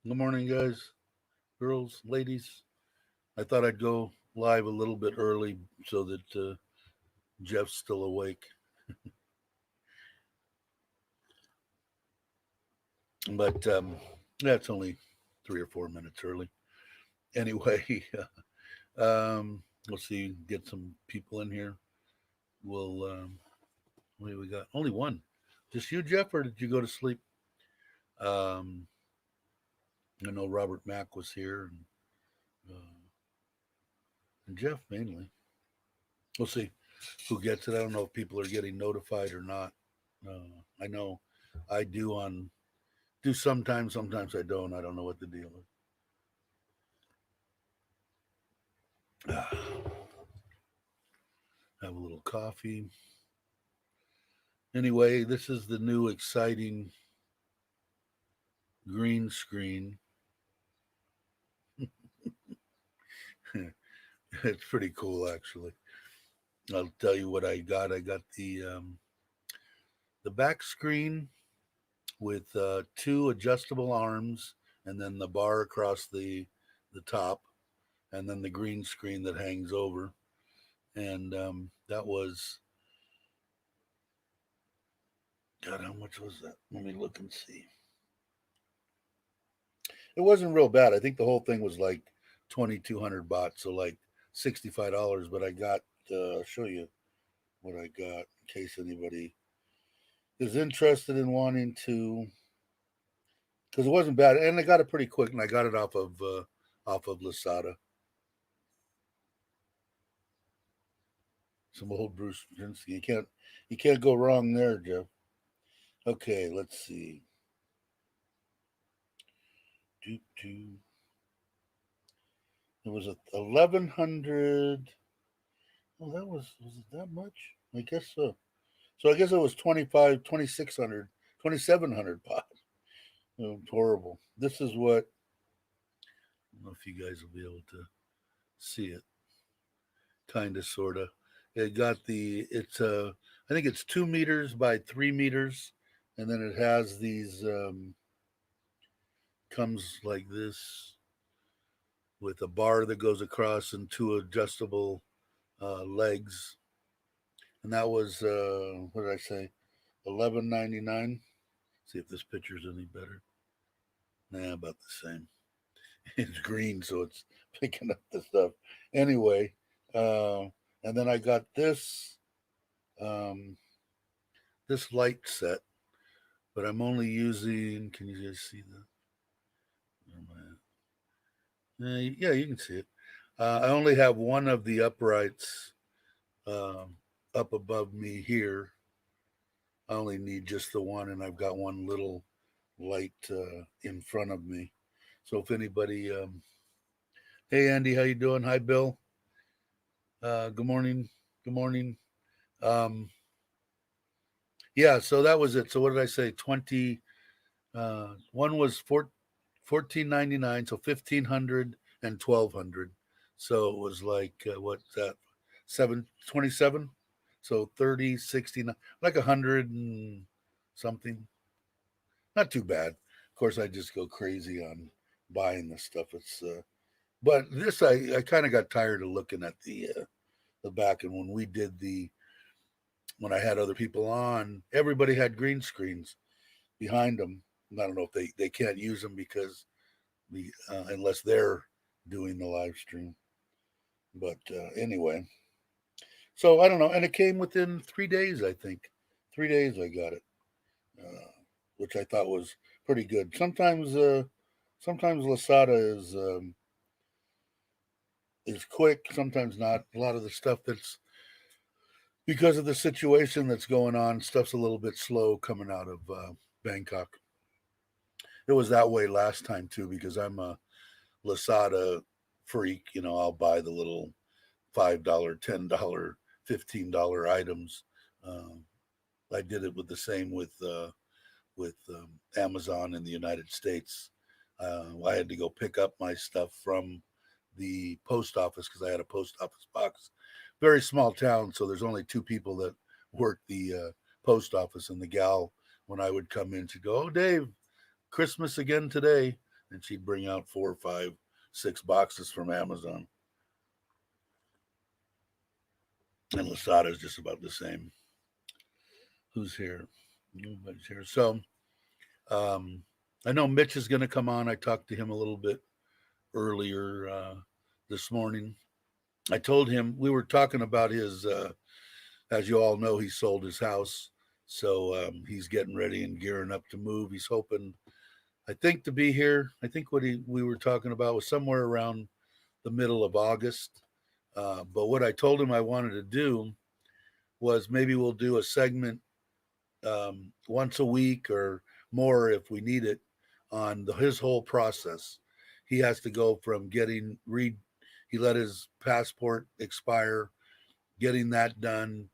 Good morning, guys, girls, ladies. I thought I'd go live a little bit early so that Jeff's still awake. But that's only 3 or 4 minutes early. Anyway, we'll see, get some people in here. We'll, what do we got? Only one. Just you, Jeff, or did you go to sleep? Um, I know Robert Mack was here and Jeff mainly. We'll see who gets it. I don't know if people are getting notified or not. I know I do sometimes. Sometimes I don't. I don't know what the deal is. Have a little coffee. Anyway, this is the new exciting green screen. It's pretty cool, actually. I'll tell you what I got. I got the back screen with two adjustable arms, and then the bar across the top, and then the green screen that hangs over. And that was, God, how much was that? Let me look and see. It wasn't real bad. I think the whole thing was like 2,200 baht, so like $65. But I got, I'll show you what I got in case anybody is interested in wanting to, because it wasn't bad, and I got it pretty quick, and I got it off of Lasada. Some old Bruce Springsteen. You can't go wrong there, Jeff. Okay, let's see. It was 1,100. Oh, was it that much? I guess so. So I guess it was 25, 2,600, 2,700 baht. Oh, horrible. This is what, I don't know if you guys will be able to see it. Kind of, sort of. I think it's 2 meters by 3 meters, and then it has these comes like this with a bar that goes across and two adjustable legs, and that was what did I say, 11.99. See if this picture's any better. Nah, about the same. It's green, so it's picking up the stuff. Anyway, uh, and then I got um, this light set, but I'm only using. Can you guys see that? Yeah, you can see it. I only have one of the uprights um, up above me here. I only need just the one, and I've got one little light in front of me. So if anybody, hey Andy, how you doing? Hi Bill. Good morning. Good morning. Um, yeah, so that was it. So what did I say? 20. One was 14.99, so 1,500 and 1,200. So it was like what's that? 727. So 30, 69, like 100 and something. Not too bad. Of course, I just go crazy on buying this stuff. But this I kind of got tired of looking at the back. And when I had other people on, everybody had green screens behind them. I don't know if they can't use them because unless they're doing the live stream. But anyway, so I don't know, and it came within 3 days. I think 3 days I got it, uh, which I thought was pretty good. Sometimes Lasada is quick, sometimes not. A lot of the stuff that's because of the situation that's going on, stuff's a little bit slow coming out of Bangkok. It was that way last time too because I'm a Lasada freak. I'll buy the little $5, $10, $15 items. Um, I did it with the same with Amazon in the United States. I had to go pick up my stuff from the post office because I had a post office box. Very small town, so there's only two people that work the post office, and the gal when I would come in, she'd go, "Oh, Dave, Christmas again today." and she'd bring out 4 or 5, 6 boxes from Amazon. And Lasada is just about the same. Who's here? Nobody's here. So I know Mitch is going to come on. I talked to him a little bit earlier this morning. I told him we were talking about his, as you all know, he sold his house. So he's getting ready and gearing up to move. He's hoping, I think, to be here. I think what we were talking about was somewhere around the middle of August. But what I told him I wanted to do was maybe we'll do a segment once a week or more if we need it on his whole process. He has to go from he let his passport expire, getting that done,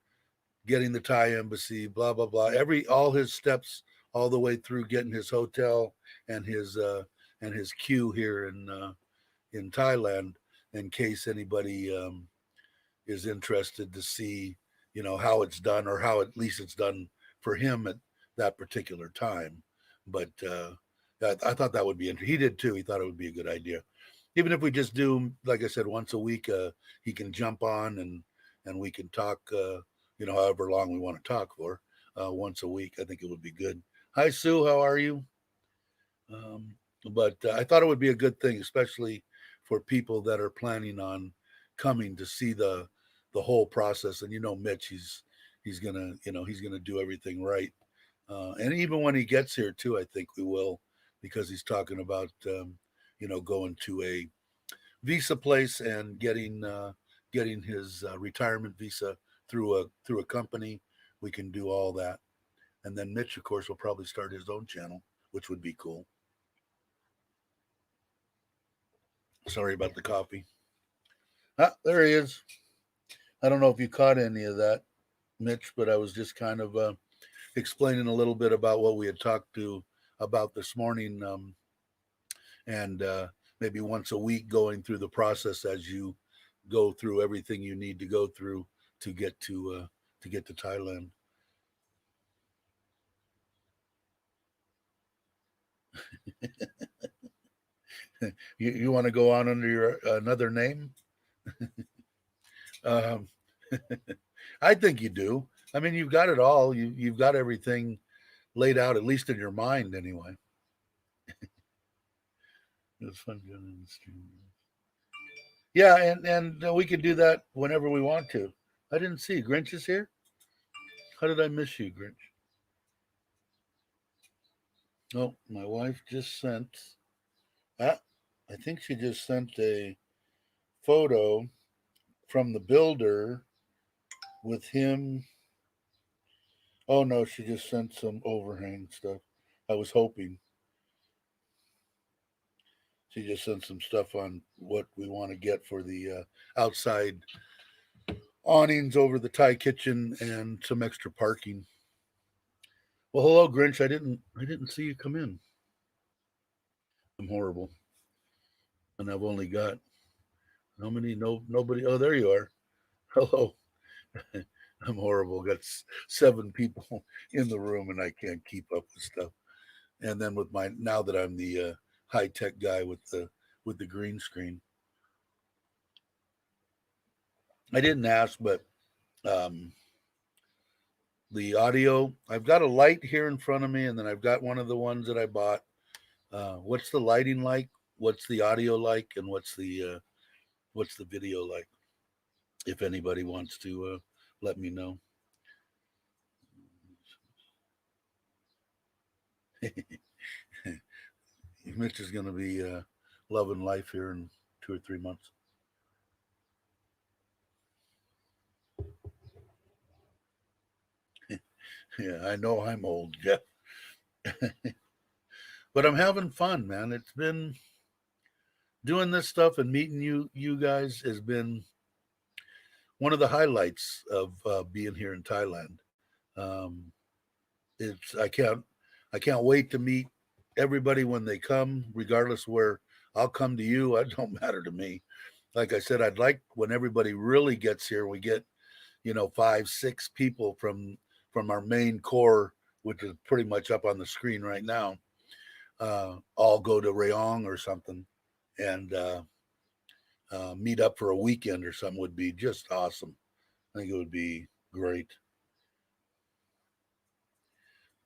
getting the Thai embassy, blah blah blah. All his steps all the way through getting his hotel and his queue here in Thailand, in case anybody is interested to see, how it's done, or how at least it's done for him at that particular time. But I thought that would be interesting. He did too. He thought it would be a good idea. Even if we just do, like I said, once a week, he can jump on and we can talk, however long we want to talk for, once a week. I think it would be good. Hi, Sue. How are you? But I thought it would be a good thing, especially for people that are planning on coming to see the whole process. And Mitch, he's gonna do everything right. And even when he gets here too, I think we will, because he's talking about going to a visa place and getting his retirement visa through a company. We can do all that. And then Mitch, of course, will probably start his own channel, which would be cool. Sorry about the coffee. There he is. I don't know if you caught any of that, Mitch, but I was just kind of explaining a little bit about what we had talked about this morning, and maybe once a week going through the process as you go through everything you need to go through to get to Thailand. You want to go on under your another name? I think you do. I mean, you've got it all. You've got everything laid out, at least in your mind, anyway. It was fun doing in the stream. Yeah, and we can do that whenever we want to. I didn't see Grinch is here. How did I miss you, Grinch? Oh, my wife just sent. I think she just sent a photo from the builder with him. Oh no, she just sent some overhang stuff. I was hoping. She just sent some stuff on what we want to get for the outside awnings over the Thai kitchen and some extra parking. Well, hello, Grinch. I didn't see you come in. I'm horrible, and I've only got how many? Nobody. Oh, there you are. Hello. I'm horrible. Got 7 people in the room, and I can't keep up with stuff. And then with now that I'm the high tech guy with the green screen, I didn't ask, but the audio. I've got a light here in front of me, and then I've got one of the ones that I bought. What's the lighting like? What's the audio like? And what's the video like? If anybody wants to let me know. Mitch is going to be loving life here in 2 or 3 months. Yeah, I know I'm old, Jeff. But I'm having fun, man. It's been doing this stuff and meeting you guys has been one of the highlights of being here in Thailand. It's I can't wait to meet everybody when they come, regardless where. I'll come to you. It don't matter to me. Like I said, I'd like when everybody really gets here, we get 5, 6 people from our main core, which is pretty much up on the screen right now. all go to Rayong or something and meet up for a weekend or something would be just awesome. I think it would be great.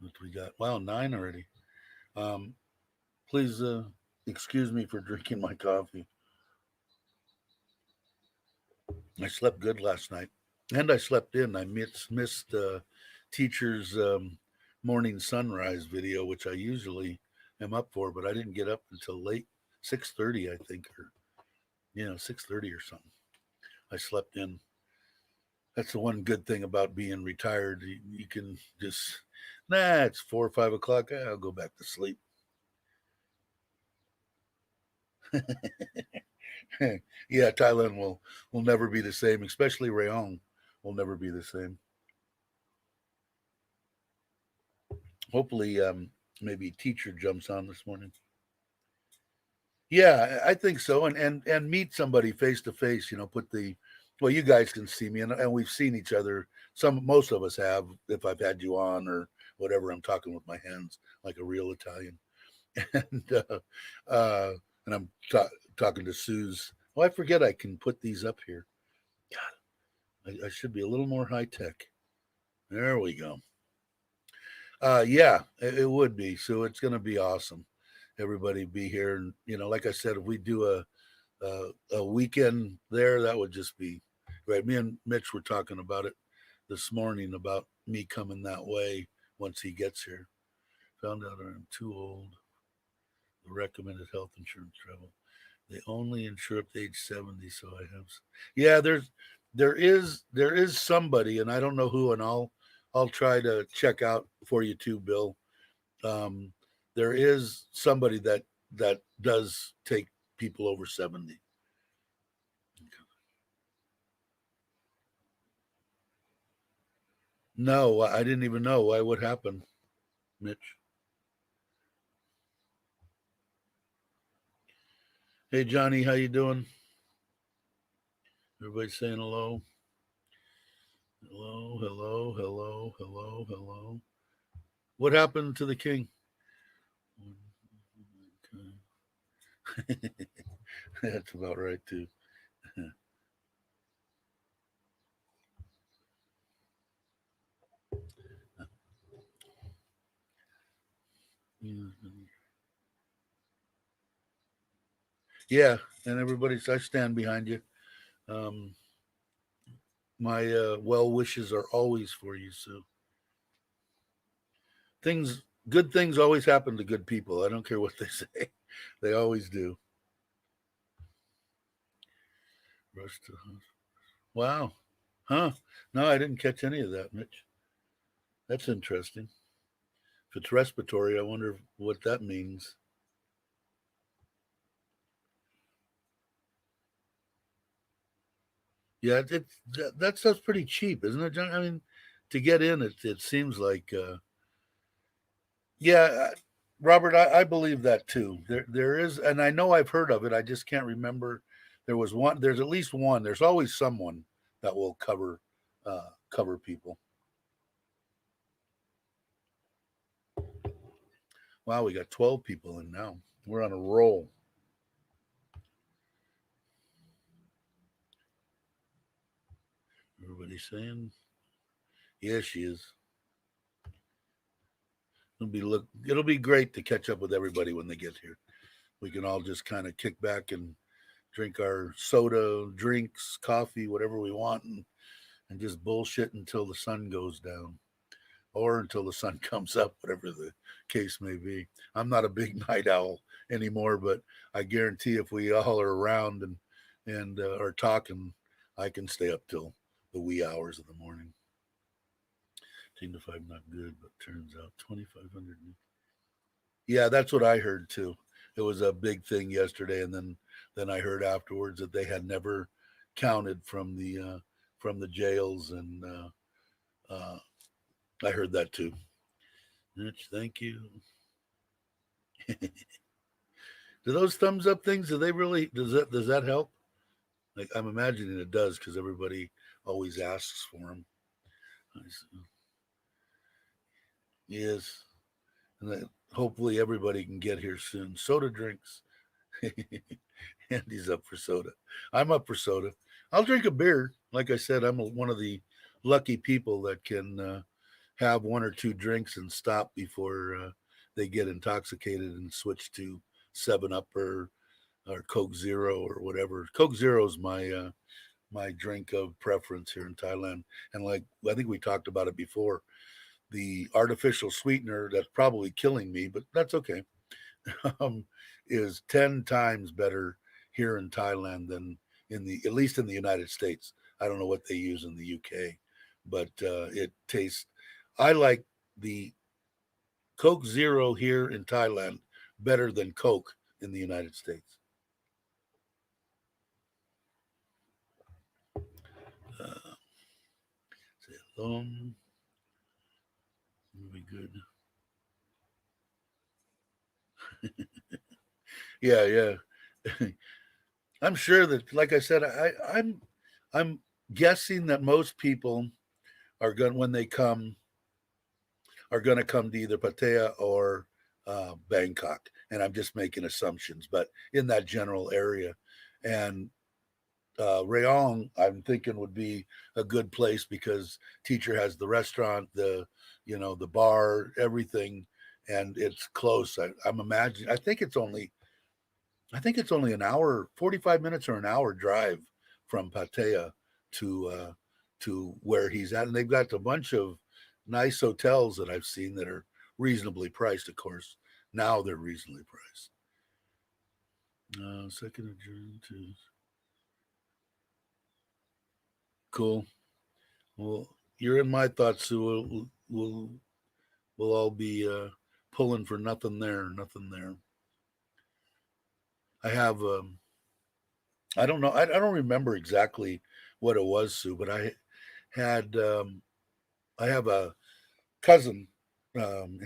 What we got? Wow, 9 already. Um, please excuse me for drinking my coffee. I slept good last night, and I slept in. I missed teacher's morning sunrise video, which I usually am up for, but I didn't get up until late 6:30, I think, or 6:30 or something. I slept in. That's the one good thing about being retired. You can just, it's 4 or 5 o'clock. I'll go back to sleep. Yeah, Thailand will never be the same, especially Rayong will never be the same. Hopefully, maybe teacher jumps on this morning. Yeah, I think so, and meet somebody face to face. Put the well, you guys can see me, and we've seen each other. Most of us have. If I've had you on or whatever, I'm talking with my hands like a real Italian, and uh, and I'm talking to Suze. Oh, I forget I can put these up here. God, I should be a little more high tech. There we go. Yeah, it would be. So it's going to be awesome. Everybody be here, and like I said, if we do a weekend there, that would just be great. Me and Mitch were talking about it this morning about me coming that way once he gets here. Found out I'm too old. The recommended health insurance travel. They only insure up to age 70, so I have. Yeah, there is somebody, and I don't know who, and I'll try to check out for you too, Bill. Um, there is somebody that does take people over 70. No, I didn't even know why. What happened, Mitch? Hey, Johnny, how you doing? Everybody saying hello. Hello, hello, hello, hello, hello. What happened to the king? That's about right too. Yeah, and everybody's. I stand behind you. Um, my well wishes are always for you, Sue. Good things always happen to good people. I don't care what they say. They always do. Rush to Wow. Huh. No, I didn't catch any of that, Mitch. That's interesting. If it's respiratory, I wonder what that means. Yeah, that stuff's pretty cheap, isn't it, John? I mean, to get in, it seems like, yeah, Robert, I believe that too. There is, and I know I've heard of it. I just can't remember. There was one. There's at least one. There's always someone that will cover people. Wow, we got 12 people in now. We're on a roll. Everybody's saying, yeah, she is. It'll be great to catch up with everybody when they get here. We can all just kind of kick back and drink our soda, drinks, coffee, whatever we want, and just bullshit until the sun goes down or until the sun comes up, whatever the case may be. I'm not a big night owl anymore, but I guarantee if we all are around and are talking, I can stay up till the wee hours of the morning. 10 to 5 not good, but turns out 2,500. Yeah, that's what I heard too. It was a big thing yesterday, and then I heard afterwards that they had never counted from the jails, and I heard that too. Mitch, thank you. Do those thumbs up things? Do they really? Does that help? Like I'm imagining it does because everybody always asks for them. Yes, and hopefully everybody can get here soon. Soda drinks. Andy's up for soda. I'm up for soda. I'll drink a beer. Like I said, one of the lucky people that can have one or two drinks and stop before they get intoxicated and switch to Seven Up or Coke Zero or whatever. Coke Zero is my drink of preference here in Thailand. And like I think we talked about it before, the artificial sweetener that's probably killing me, but that's okay. um, is 10 times better here in Thailand than in the at least in the United States. I don't know what they use in the UK, but it tastes. I like the Coke Zero here in Thailand better than Coke in the United States. Uh, Long, be good. Yeah, yeah. I'm sure that, like I said, I'm guessing that most people are going when they come are going to come to either Pattaya or Bangkok, and I'm just making assumptions, but in that general area, and Rayong, I'm thinking would be a good place because teacher has the restaurant, the bar, everything, and it's close. I'm imagining. I think it's only an hour, 45 minutes or an hour drive from Pattaya to to where he's at, and they've got a bunch of nice hotels that I've seen that are reasonably priced. Of course, now they're reasonably priced. 2nd of June to cool. Well, you're in my thoughts, Sue. We'll all be pulling for nothing there, nothing there. I have I don't know. I don't remember exactly what it was, Sue, but had I have a cousin, and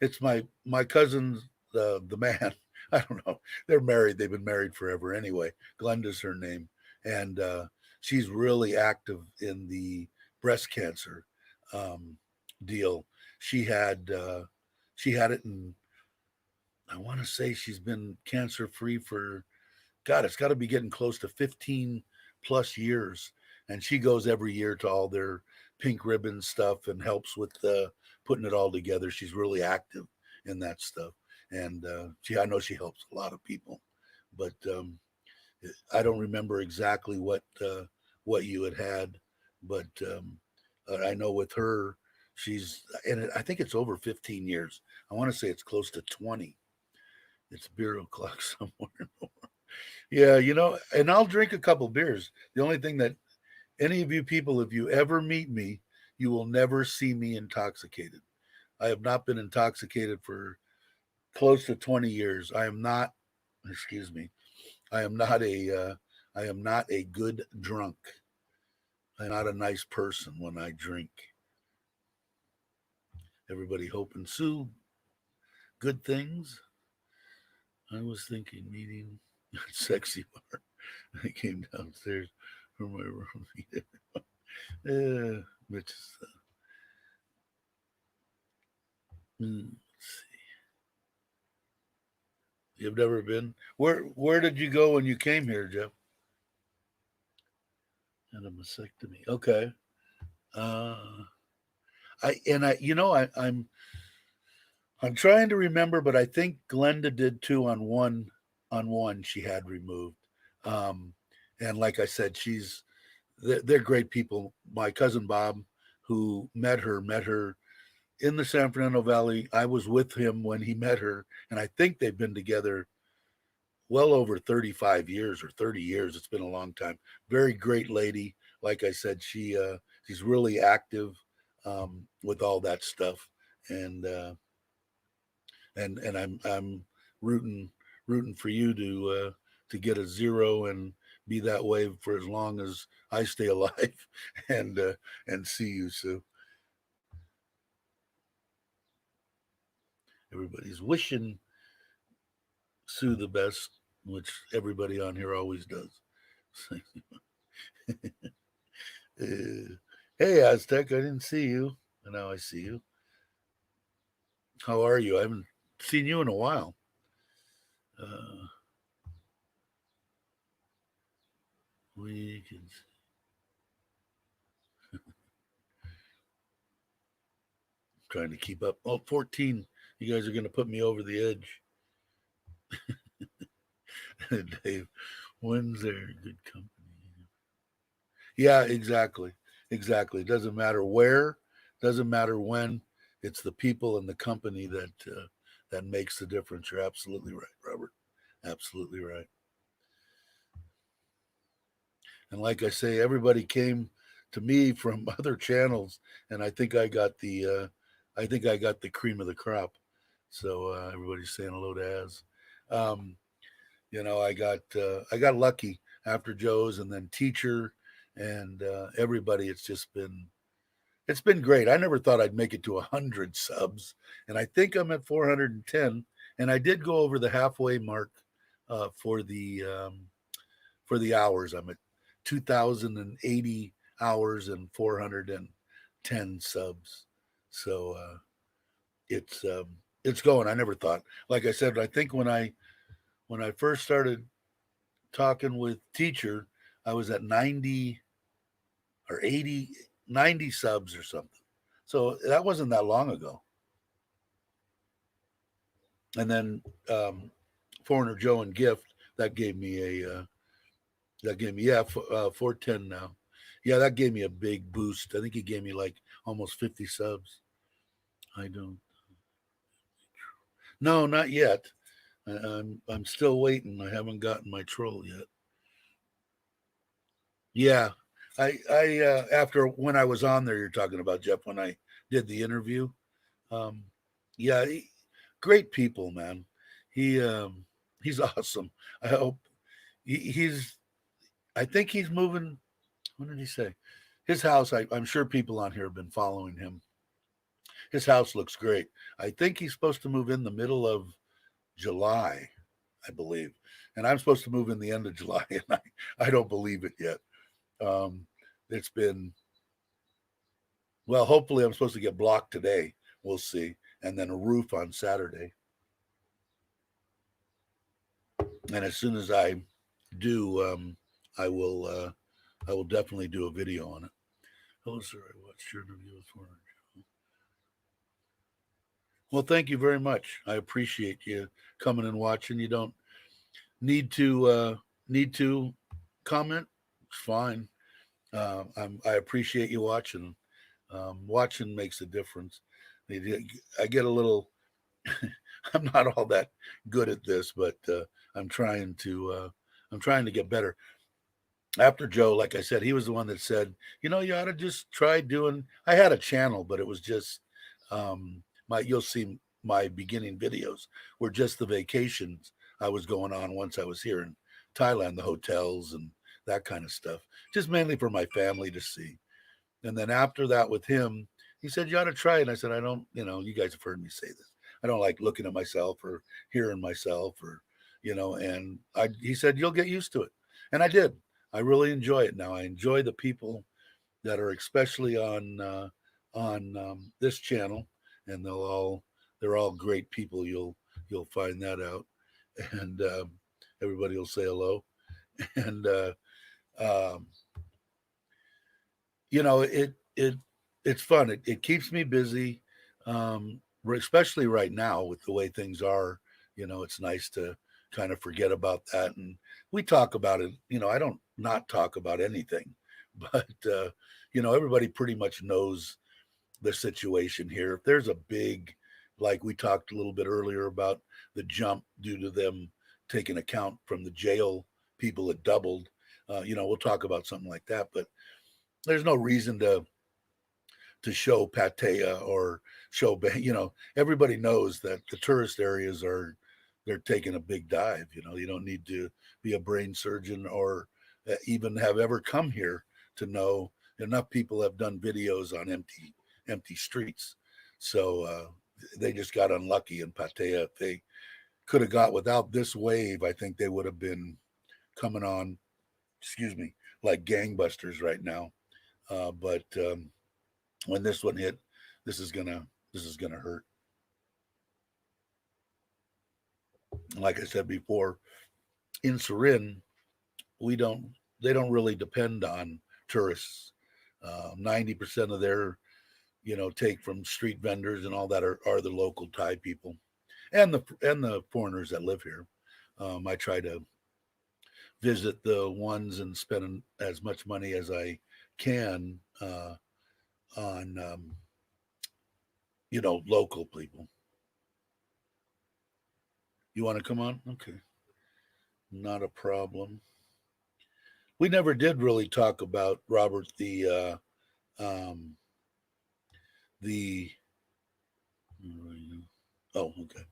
it's my cousin, the man. I don't know. They're married. They've been married forever anyway. Glenda's her name, and she's really active in the breast cancer um, deal. She had she had it in. I want to say she's been cancer free for God. It's got to be getting close to 15 plus years, and she goes every year to all their pink ribbon stuff and helps with putting it all together. She's really active in that stuff, and I know she helps a lot of people, but I don't remember exactly what you had, but I know with her, I think it's over 15 years. I want to say it's close to 20. It's beer o'clock somewhere. Yeah, and I'll drink a couple beers. The only thing that any of you people, if you ever meet me, you will never see me intoxicated. I have not been intoxicated for close to 20 years. I am not, excuse me, I am not I am not a good drunk. I'm not a nice person when I drink. Everybody hoping Sue, good things. I was thinking meeting sexy bar. I came downstairs from my room. Which is, let's see. You've never been. Where did you go when you came here, Jeff? And a mastectomy. Okay. Uh, I'm trying to remember, but I think Glenda did too on one she had removed. Um, and like I said, they're great people. My cousin Bob, who met her in the San Fernando Valley. I was with him when he met her, and I think they've been together well over 35 years or 30 years. It's been a long time. Very great lady. Like I said, she's really active with all that stuff, and I'm rooting rooting for you to get a zero and be that way for as long as I stay alive, and see you, Sue. Everybody's wishing Sue the best, which everybody on here always does. Hey, Aztec, I didn't see you. Now I see you. How are you? I haven't seen you in a while. Uh, we can trying to keep up. Oh, 14. You guys are going to put me over the edge. Dave, when's there good company? Yeah, exactly. Exactly. It doesn't matter where, doesn't matter when. It's the people and the company that makes the difference. You're absolutely right, Robert. Absolutely right. And like I say, everybody came to me from other channels, and I think I got the cream of the crop. So everybody's saying hello to Az. Um, I got lucky after Joe's, and then Teacher, and everybody. It's been great. I never thought I'd make it to 100 subs, and I think I'm at 410. And I did go over the halfway mark uh, for the um, for the hours. I'm at 2,080 hours and 410 subs. So it's going. I never thought. Like I said, I think when I first started talking with Teacher, I was at 90 or 80, 90 subs or something. So that wasn't that long ago. And then Foreigner Joe and Gift, that gave me that gave me, 410 now. Yeah, that gave me a big boost. I think he gave me like almost 50 subs. I don't. No, not yet. I'm still waiting. I haven't gotten my troll yet. Yeah, I after when I was on there, you're talking about Jeff when I did the interview. Um, yeah, great people, man. He he's awesome. I hope he's. I think he's moving. What did he say? His house. I'm sure people on here have been following him. His house looks great. I think he's supposed to move in the middle of July, I believe, and I'm supposed to move in the end of July, and I don't believe it yet. Um, it's been well. Hopefully, I'm supposed to get blocked today. We'll see, and then a roof on Saturday. And as soon as I do, I will I will definitely do a video on it. Hello, sir. I watched your interview with Warren. Well, thank you very much. I appreciate you coming and watching. You don't need to need to comment. It's fine. I appreciate you watching. Watching makes a difference. I get a little. I'm not all that good at this, but I'm trying to. I'm trying to get better. After Joe, like I said, he was the one that said, you ought to just try doing. I had a channel, but it was just my. You'll see my beginning videos were just the vacations I was going on once I was here in Thailand, the hotels and that kind of stuff, just mainly for my family to see. And then after that, with him, he said, "You ought to try it." And I said, "I don't. You guys have heard me say this. I don't like looking at myself or hearing myself or, And he said, "You'll get used to it," and I did. I really enjoy it now. I enjoy the people that are especially on this channel, and they're all great people. You'll find that out, and everybody will say hello, and um, it's fun. It keeps me busy, especially right now with the way things are. It's nice to kind of forget about that, and we talk about it. I don't not talk about anything, but everybody pretty much knows the situation here. If there's a big, like we talked a little bit earlier about the jump due to them taking account from the jail people that doubled. We'll talk about something like that, but there's no reason to show Pattaya or show, everybody knows that the tourist areas they're taking a big dive. You don't need to be a brain surgeon or even have ever come here to know. Enough people have done videos on empty streets. So they just got unlucky in Pattaya. If they could have got without this wave, I think they would have been coming on, excuse me, like gangbusters right now. But when this one hit, this is gonna hurt. Like I said before, in Surin, we don't they don't really depend on tourists. 90% of their take from street vendors and all that are the local Thai people and the foreigners that live here. I try to visit the ones and spend as much money as I can on local people. You want to come on? Okay, not a problem. We never did really talk about Robert the oh, okay.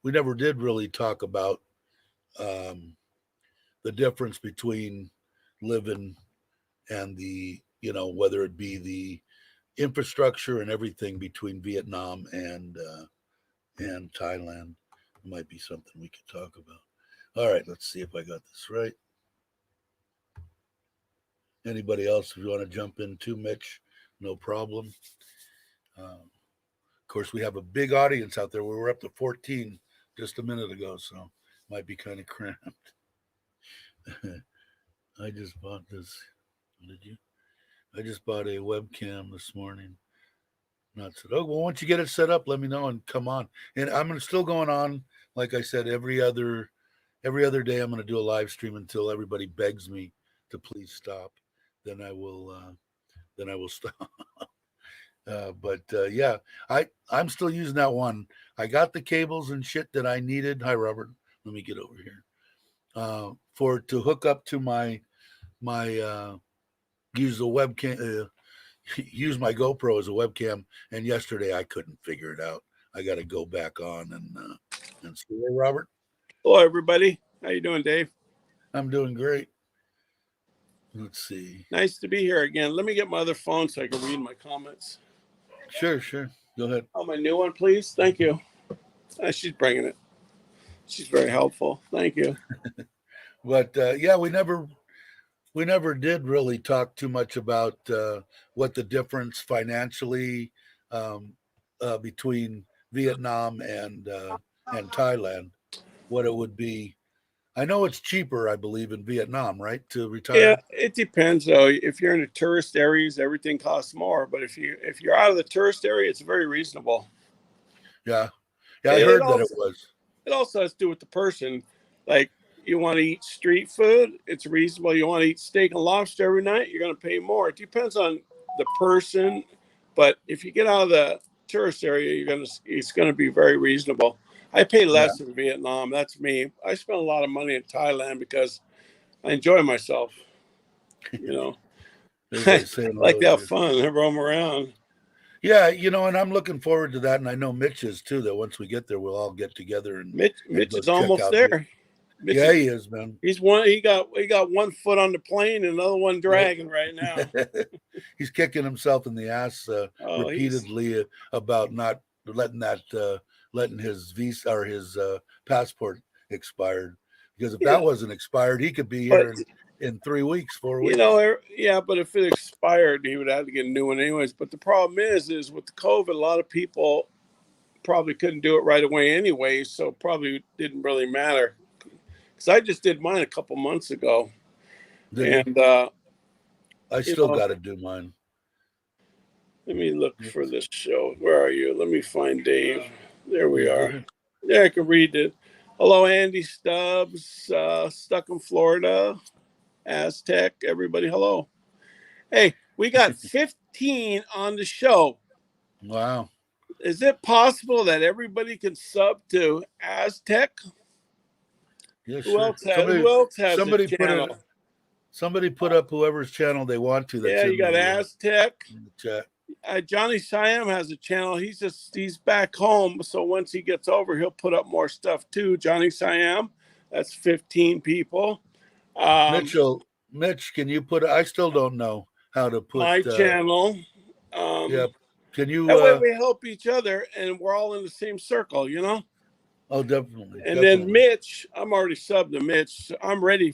We never did really talk about um, the difference between living and whether it be the infrastructure and everything between Vietnam and Thailand. It might be something we could talk about. All right, let's see if I got this right. Anybody else, if you want to jump in too, Mitch, no problem. Of course, we have a big audience out there. We were up to 14 just a minute ago, so might be kind of cramped. I just bought this. Did you? I just bought a webcam this morning. Not said. Oh well, once you get it set up, let me know and come on. And I'm still going on. Like I said, every other day, I'm going to do a live stream until everybody begs me to please stop. Then I will. Then I will stop. But yeah, I'm still using that one. I got the cables and shit that I needed. Hi, Robert. Let me get over here. For to hook up to my use the webcam. Use my GoPro as a webcam, and yesterday I couldn't figure it out. I got to go back on and see. Hey, Robert. Hello, everybody. How you doing, Dave? I'm doing great. Let's see. Nice to be here again. Let me get my other phone so I can read my comments. Sure. Go ahead. Oh, my new one, please. Thank you. She's bringing it. She's very helpful. Thank you. But yeah, we never did really talk too much about what the difference financially between Vietnam and Thailand, what it would be. I know it's cheaper, I believe, in Vietnam, right, to retire. Yeah, it depends though. If you're in the tourist areas, everything costs more. But if you're out of the tourist area, it's very reasonable. Yeah, I heard that it was. It also has to do with the person. Like, you want to eat street food, it's reasonable. You want to eat steak and lobster every night, you're going to pay more. It depends on the person. But if you get out of the tourist area, it's going to be very reasonable. I pay less in Vietnam. That's me. I spend a lot of money in Thailand because I enjoy myself. I like to have fun and roam around. Yeah, and I'm looking forward to that, and I know Mitch is too. That once we get there, we'll all get together and Mitch is almost there. Mitch he is, man. He got one foot on the plane and another one dragging right now. He's kicking himself in the ass repeatedly about not letting his visa or his passport expired. Because if that wasn't expired, he could be here in 3 weeks, 4 weeks. But if it expired, he would have to get a new one anyways. But the problem is with the COVID, a lot of people probably couldn't do it right away anyway, so probably didn't really matter. Because I just did mine a couple months ago. And I still got to do mine. Let me look for this show. Where are you? Let me find Dave. There we are. Yeah, I can read it. Hello, Andy Stubbs, stuck in Florida. Aztec, everybody, hello. Hey, we got 15 on the show. Wow. Is it possible that everybody can sub to Aztec? Yeah, who else has a channel? Somebody put up whoever's channel they want to. That's you got Aztec. In the chat. Johnny Siam has a channel. He's back home, so once he gets over, he'll put up more stuff too. Johnny Siam, that's 15 people. Mitch, can you put? I still don't know how to put my channel. Yeah, can you? That way we help each other, and we're all in the same circle, Oh, definitely. And then Mitch, I'm already subbed to Mitch. So I'm ready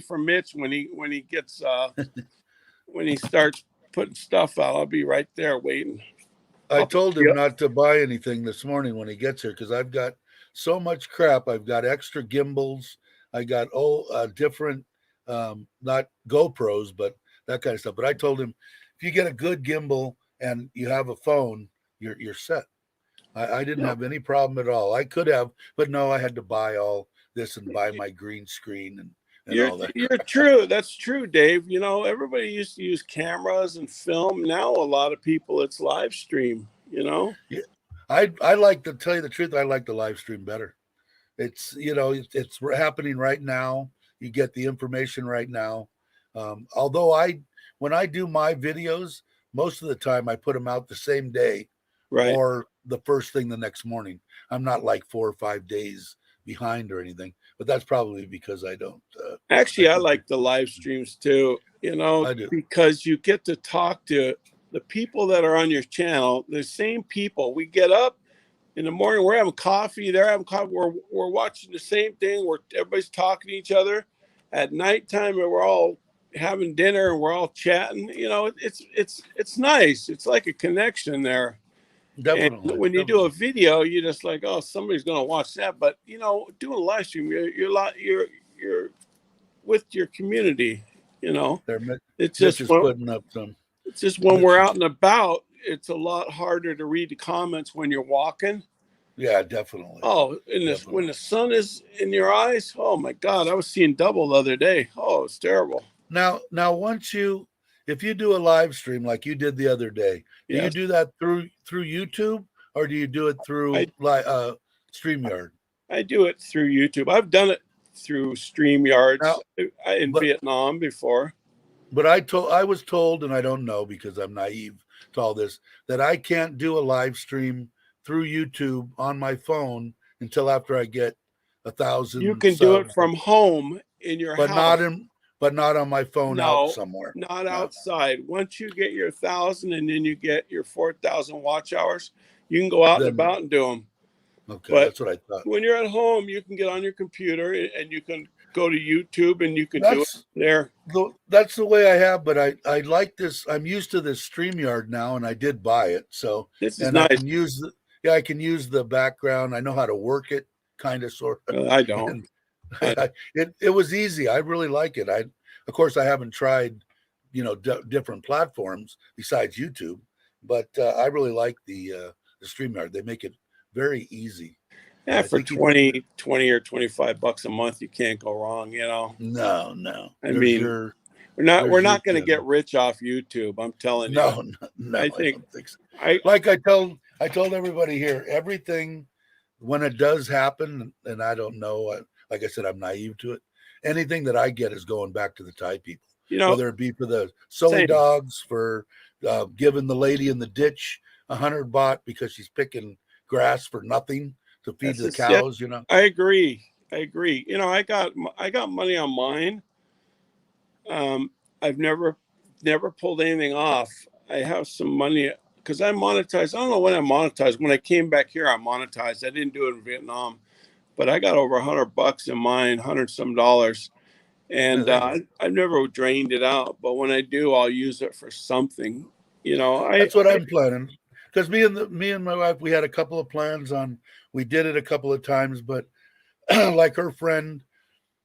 for Mitch when he gets when he starts putting stuff out. I'll be right there waiting. I told him Yep. not to buy anything this morning when he gets here because I've got so much crap. I've got extra gimbals. I got different, not GoPros, but that kind of stuff. But I told him if you get a good gimbal and you have a phone, you're set. I didn't Yep. have any problem at all. I could have, but no, I had to buy all this and buy my green screen and all that. You're true. That's true, Dave. You know, everybody used to use cameras and film. Now a lot of people it's live stream, you know. Yeah, I like to tell you the truth. I like the live stream better. It's it's happening right now. You get the information right now. Although when I do my videos, most of the time I put them out the same day Right. or the first thing the next morning. I'm not like 4 or 5 days behind or anything, but that's probably because I don't. Actually, I like the live streams too, you know, I do. because you get to talk to the people that are on your channel, the same people. We get up in the morning, we're having coffee, they're having coffee, we're watching the same thing, everybody's talking to each other. At nighttime, we're all having dinner and we're all chatting. You know, it's nice. It's like a connection there. And Definitely. when you do a video, you're just like, oh, somebody's going to watch that. But you know, doing a live stream, you're with your community. You know, it's Mitch just is putting up some. it's just when we're out and about, it's a lot harder to read the comments when you're walking. Yeah, definitely. Oh, when the sun is in your eyes, oh my God, I was seeing double the other day. Oh, it's terrible. Now, if you do a live stream like you did the other day, do you Yes. do that through YouTube or do you do it through StreamYard? I do it through YouTube. I've done it through StreamYards Now, in but Vietnam before. but I was told, and I don't know because I'm naive to all this, that I can't do a live stream through YouTube on my phone until after I get You 1,000 can do it subs, from home in your but house. not on my phone out No, somewhere. not No. outside. Once you get your 1,000 and then you get your 4,000 watch hours, you can go out and Then about and do them. okay, But that's what I thought. when you're at home, you can get on your computer and you can go to YouTube and you can do it That's there. that's the way I have, but I like this. I'm used to this StreamYard now, and I did buy it. So This is and I nice. can use I can use the background. I know how to work it, kind of, sort of. I don't. And it was easy. I really like it. Of course I haven't tried, different platforms besides YouTube, but I really like the StreamYard. They make it very easy. Yeah, I for think 20 or $25 a month, you can't go wrong, you know. no. I mean, There's we're your not going to get rich off YouTube. I'm telling you. no, I I think don't think so. I Like I told everybody here, everything when it does happen, and I don't know, like I said, I'm naive to it. Anything that I get is going back to the Thai people, you know, whether it be for the silly same. dogs, for giving the lady in the ditch 100 baht because she's picking grass for nothing to feed That's the just, yeah, cows. I agree. You know, I got money on mine. I've never pulled anything off. I have some money because I monetized. I don't know when I monetized. When I came back here, I monetized. I didn't do it in Vietnam, but I got over $100 in mine, hundred some dollars, Yeah, and there you go. I've never drained it out. But when I do, I'll use it for something. You know, That's what I'm planning. Because me and my wife, we had a couple of plans on. We did it a couple of times, but like her friend,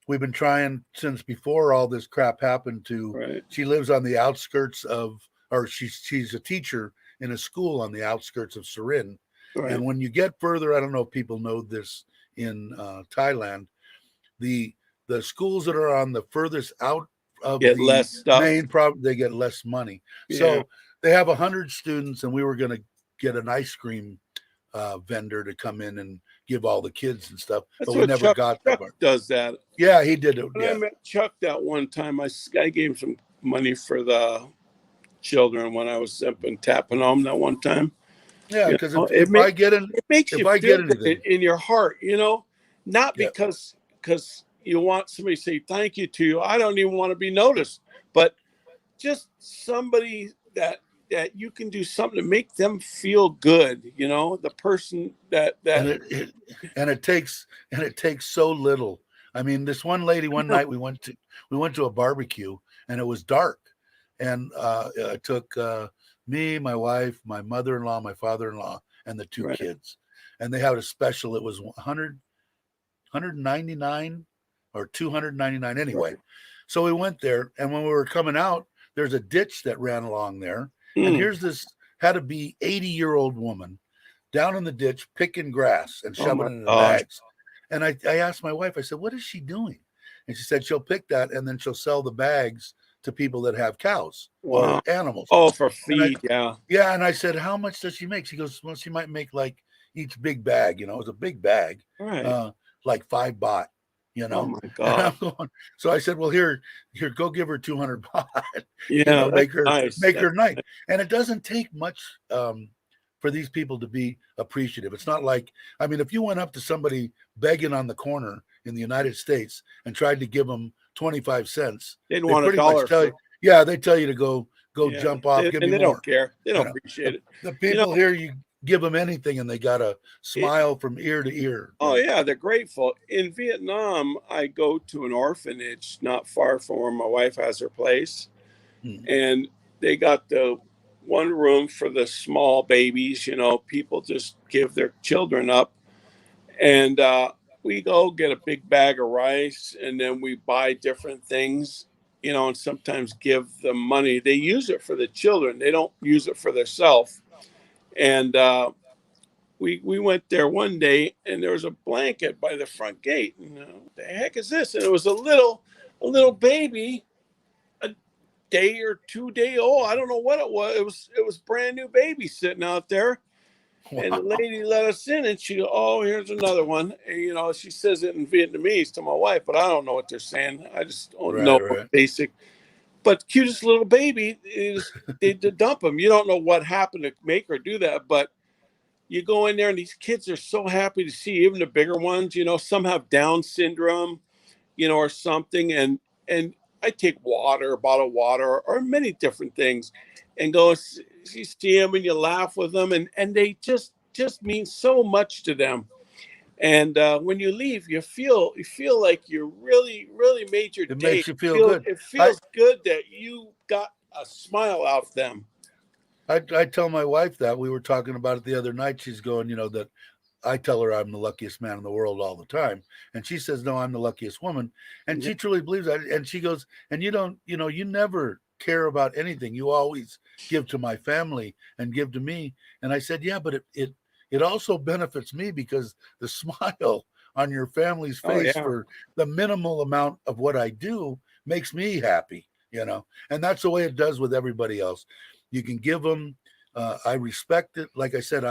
we've been trying since before all this crap happened to. right, She lives on the outskirts of, or she's a teacher in a school on the outskirts of Surin. right, And when you get further, I don't know if people know this in Thailand, the schools that are on the furthest out of get the less stuff. main problem, they get less money. Yeah. So they have 100 students, and we were going to get an ice cream vendor to come in and give all the kids and stuff, That's but we what never Chuck got that. does that. Yeah, he did it. When Yeah. I met Chuck that one time, I gave him some money for the children when I was up in Tappanum that one time. Yeah, You because know, if I get in, it makes if you I feel get good anything, in your heart, you know, not yeah, because you want somebody to say thank you to you. I don't even want to be noticed, but just somebody that you can do something to make them feel good. You know, the person that and it takes so little. I mean, this one lady, one night we went to a barbecue and it was dark, and I took me, my wife, my mother-in-law, my father-in-law, and the two Right. kids. And they had a special. It was 199 or 299 anyway. Right. So we went there, and when we were coming out, there's a ditch that ran along there. And Mm. here's this had to be 80-year-old woman down in the ditch picking grass and Oh shoving my it in the gosh. bags. And I asked my wife, I said, what is she doing? And she said she'll pick that and then she'll sell the bags to people that have cows Wow. or animals. Oh, for And I, feed, yeah. yeah. And I said, how much does she make? She goes, well, she might make like each big bag, you know, it's a big bag, Right. like 5 baht, you Oh know. my And God. I'm going, so I said, well, here, go give her 200 baht, you Yeah, know, that's make her nice. night. And it doesn't take much for these people to be appreciative. It's not like, I mean, if you went up to somebody begging on the corner in the United States and tried to give them 25 cents, They didn't they want a pretty much dollar tell for you, yeah, they tell you to go yeah. jump off, give And me they more. don't care. They You don't know, appreciate it. the You know, people here, you give them anything and they got a it, smile from ear to ear. You oh know? yeah, they're grateful. In Vietnam, I go to an orphanage not far from where my wife has her place, and they got the one room for the small babies. You know, people just give their children up, and we go get a big bag of rice, and then we buy different things. You know, and sometimes give them money. They use it for the children. They don't use it for themselves. And we went there one day, and there was a blanket by the front gate. And what the heck is this? And it was a little baby, a day or 2 day old. I don't know what it was. It was brand new baby sitting out there. And the Wow. lady let us in, and she, oh, here's another one. And, you know, she says it in Vietnamese to my wife, but I don't know what they're saying. I just don't know Right. basic. But cutest little baby is they dump them. You don't know what happened to make her do that, but you go in there and these kids are so happy to see you, even the bigger ones. You know, some have Down syndrome, you know, or something. And I take water, a bottle of water, or many different things, and go. You see them and you laugh with them, and they just mean so much to them. And when you leave, you feel like you really made your It day. makes you feel good. It I, feels good that you got a smile off them. I tell my wife that. We were talking about it the other night. She's going, you know, that I tell her I'm the luckiest man in the world all the time. And she says, no, I'm the luckiest woman. And Yeah, she truly believes that. And she goes, and you don't, you know, you never care about anything. You always give to my family and give to me. And I said, yeah, but it also benefits me because the smile on your family's oh face yeah, for the minimal amount of what I do makes me happy, you know. And that's the way it does with everybody else. You can give them. I respect it. Like I said,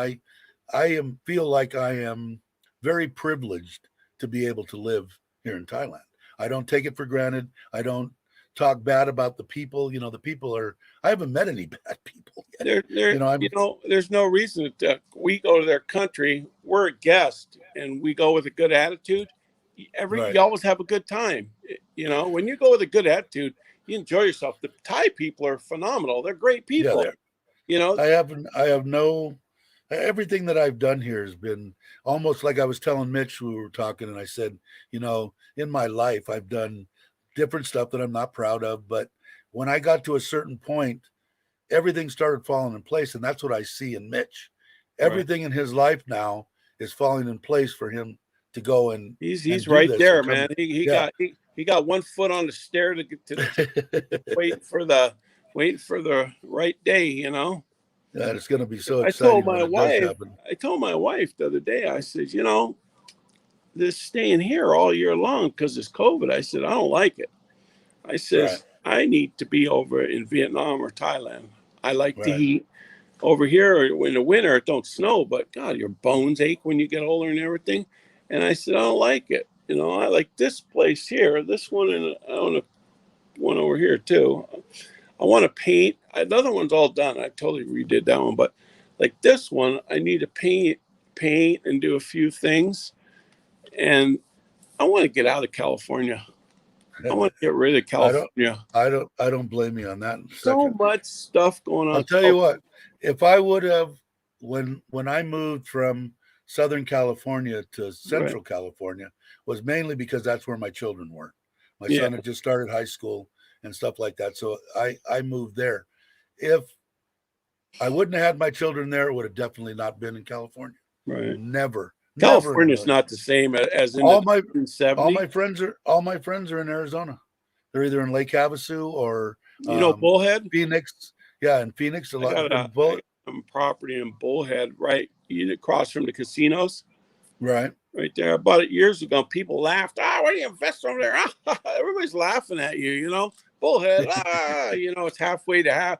feel like I am very privileged to be able to live here in Thailand. I don't take it for granted. I don't talk bad about the people. You know, the people are. I haven't met any bad people yet. there You know, you know there's no reason to we go to their country. We're a guest, and we go with a good attitude. right. You always have a good time. You know, when you go with a good attitude, you enjoy yourself. The Thai people are phenomenal. They're great Yeah, people. there. You know, I have no. Everything that I've done here has been almost like I was telling Mitch. We were talking, and I said, you know, in my life, I've done different stuff that I'm not proud of, but when I got to a certain point, everything started falling in place. And that's what I see in Mitch. right? Everything in his life now is falling in place for him to go and He's do right this there, and man. come. Yeah. He got one foot on the stair to get to the waiting for the right day. You know. Yeah, it's going to be so I told exciting when my it does wife, happen. I told my wife the other day, I said, you know, this staying here all year long because it's COVID. I said, I don't like it. I Right. says, I need to be over in Vietnam or Thailand. I like the Right. heat. Over here in the winter, it don't snow, but God, your bones ache when you get older and everything. And I said, I don't like it. You know, I like this place here, this one, and I own one over here too. I want to paint. The other one's all done. I totally redid that one, but like this one, I need to paint, and do a few things. And I want to get out of California. I want to get rid of I don't. California. I don't blame you on that in a So second. much stuff going I'll on. tell you what, if I would have when I moved from Southern California to Right. Central California was mainly because that's where my children were. My Yeah. son had just started high school and stuff like that. So I moved there. If I wouldn't have had my children there. It would have definitely not been in California. Right. Never. California's not the same as in all the my 1970s. all my friends are in Arizona. They're either in Lake Havasu or Bullhead. Phoenix. Yeah, in Phoenix a lot. I got some property in Bullhead, right across from the casinos. Right there. I bought it years ago. People laughed. Why do you invest over there? Everybody's laughing at you. Bullhead. It's halfway to half.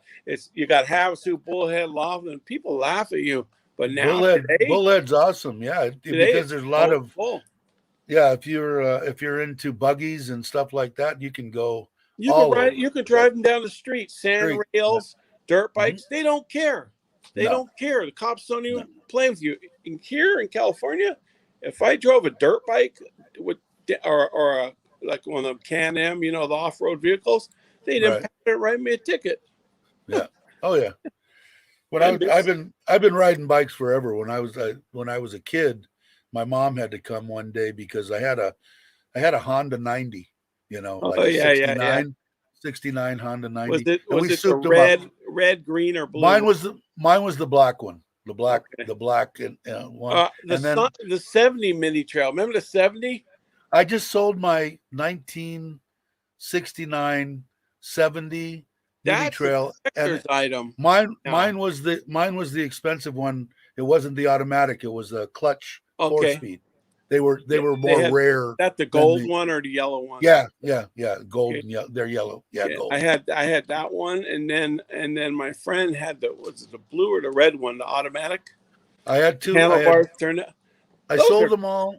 You got Havasu, Bullhead, Laughlin. People laugh at you. But now Bullhead's awesome. Yeah, because there's a lot of yeah. If you're into buggies and stuff like that, you can go. You can drive them down the street, sand rails, dirt bikes. Mm-hmm. They don't care. They don't care. The cops don't even play with you. Here in California, if I drove a dirt bike or like one of the Can-Am, the off-road vehicles, they'd impact it, write me a ticket. Yeah. Oh yeah. I've been riding bikes forever. When I was a kid, my mom had to come one day because I had a Honda 90. 69 Honda 90. Was it the red, green, or blue? Mine was the black one. The black and one. The 70 mini trail. Remember the 70? I just sold my 1969 70 mini trail. Item. Mine was the expensive one. It wasn't the automatic. It was a clutch 4-speed. They were more rare. That the gold one or the yellow one? Yeah. Gold. Okay. They're yellow. Yeah, gold. I had that one, and then my friend had the blue or the red one, the automatic. I had two. Handlebars turned up. I sold them all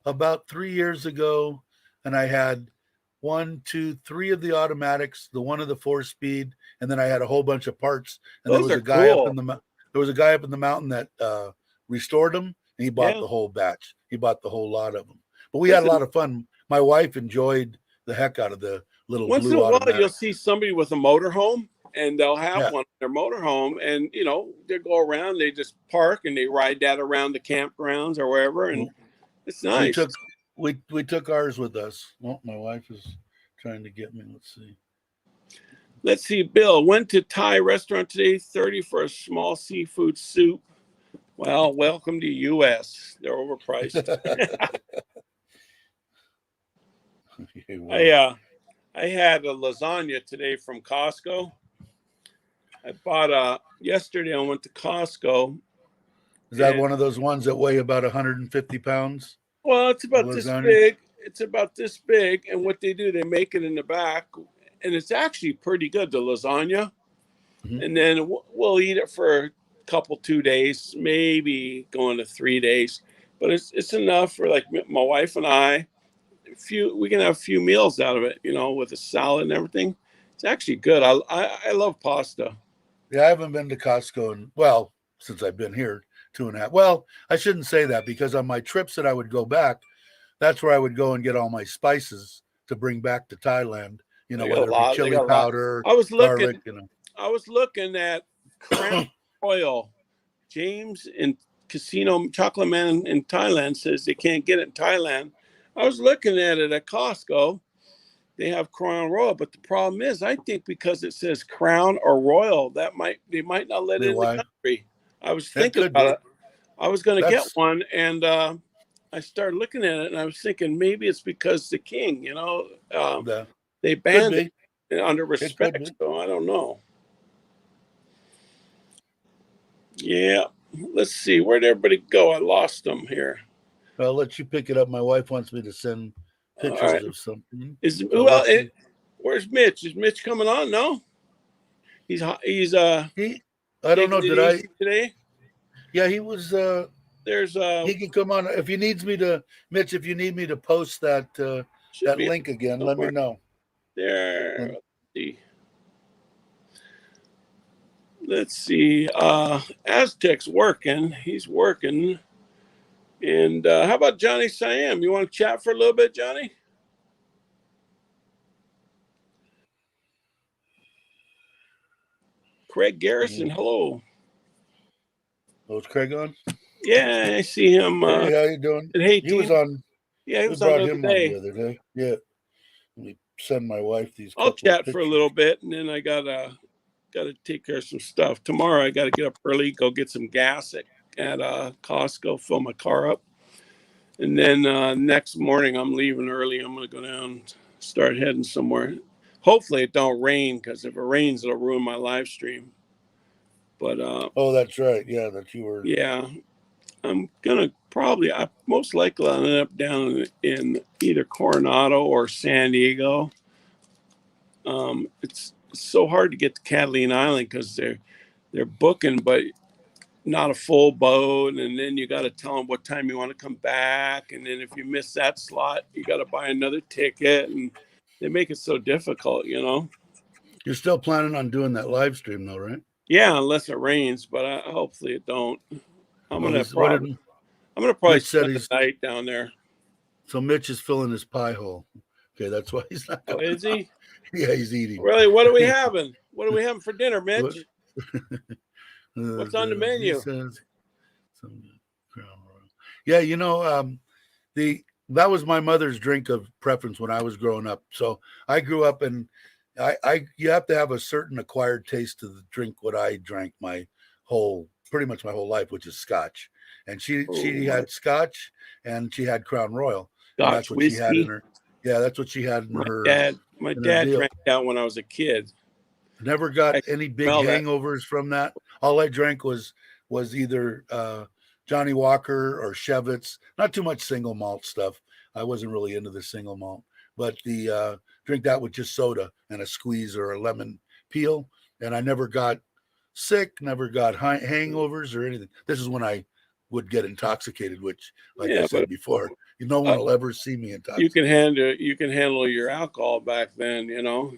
about 3 years ago, and I had 1, 2, 3 of the automatics, the one of the 4-speed, and then I had a whole bunch of parts. And there was a guy up in the mountain that restored them, and he bought the whole batch. He bought the whole lot of them. But we had a lot of fun. My wife enjoyed the heck out of the little once blue in a while automatic. You'll see somebody with a motorhome, and they'll have one in their motorhome, and they go around, they just park and they ride that around the campgrounds or wherever, and it's nice. We took ours with us. Well, my wife is trying to get me. Let's see. Bill went to Thai restaurant today, $30 for a small seafood soup. Well, welcome to U.S. They're overpriced. I had a lasagna today from Costco. I bought yesterday. I went to Costco. Is that one of those ones that weigh about 150 pounds? Well, it's about this big. It's about this big, and what they do, they make it in the back, and it's actually pretty good, the lasagna. Mm-hmm. And then we'll eat it for couple 2 days, maybe going to 3 days, but it's enough for like my wife and I. We can have a few meals out of it, with a salad and everything. It's actually good. I love pasta. Yeah, I haven't been to Costco since I've been here 2.5. Well, I shouldn't say that, because on my trips that I would go back, that's where I would go and get all my spices to bring back to Thailand. Whether it be chili powder, garlic. I was looking at Crown Royal. James in Casino Chocolate Man in Thailand says they can't get it in Thailand. I was looking at it at Costco. They have Crown Royal, but the problem is, I think because it says Crown or Royal, they might not let it in the country. I was thinking about it. I was going to get one, and I started looking at it, and I was thinking maybe it's because the king, they banned it under respect. So I don't know. Yeah, let's see. Where'd everybody go? I lost them here. I'll let you pick it up. My wife wants me to send pictures of something. Where's Mitch? Is Mitch coming on? No, he's I don't know. Did I today? Yeah, he was. There's he can come on if he needs me to. Mitch, if you need me to post that link again, let me know. There. Let's see. Aztec's working. He's working. And how about Johnny Siam? You want to chat for a little bit, Johnny? Craig Garrison, hello. Oh, is Craig on? Yeah, I see him. Hey, how you doing? He was on. Yeah, he was on the other day. Yeah. Let me send my wife these. I'll chat for a little bit, and then I got got to take care of some stuff. Tomorrow I got to get up early, go get some gas at Costco, fill my car up. And then next morning I'm leaving early. I'm going to go down, start heading somewhere. Hopefully it don't rain, because if it rains, it'll ruin my live stream. But oh, that's right. Yeah, that you were. yeah, I'm gonna I most likely I'll end up down in either Coronado or San Diego. It's so hard to get to Catalina Island because they're booking, but not a full boat, and then you got to tell them what time you want to come back, and then if you miss that slot, you got to buy another ticket, and they make it so difficult, you know. You're still planning on doing that live stream, though, right? Yeah, unless it rains, but hopefully it don't. I'm Well, gonna probably Mitch said spend the night down there. So Mitch is filling his pie hole. Okay, that's why he's not. Oh, is he? Yeah, he's eating. Really? What are we having? What are we having for dinner, Mitch? What's on the menu? Says, some Crown Royal. Yeah, you know, that was my mother's drink of preference when I was growing up. So I grew up, and you have to have a certain acquired taste to the drink what I drank pretty much my whole life, which is Scotch. And she had Scotch, and she had Crown Royal. Scotch what whiskey. She had in her. Yeah, that's what she had in her. My dad drank that when I was a kid. Never got any big hangovers from that. All I drank was either Johnny Walker or Chevitz. Not too much single malt stuff. I wasn't really into the single malt, but drink that with just soda and a squeeze or a lemon peel. And I never got sick, never got hangovers or anything. This is when I would get intoxicated, which, like I said before, no one will ever see me intoxicated. You can handle your alcohol back then, you know.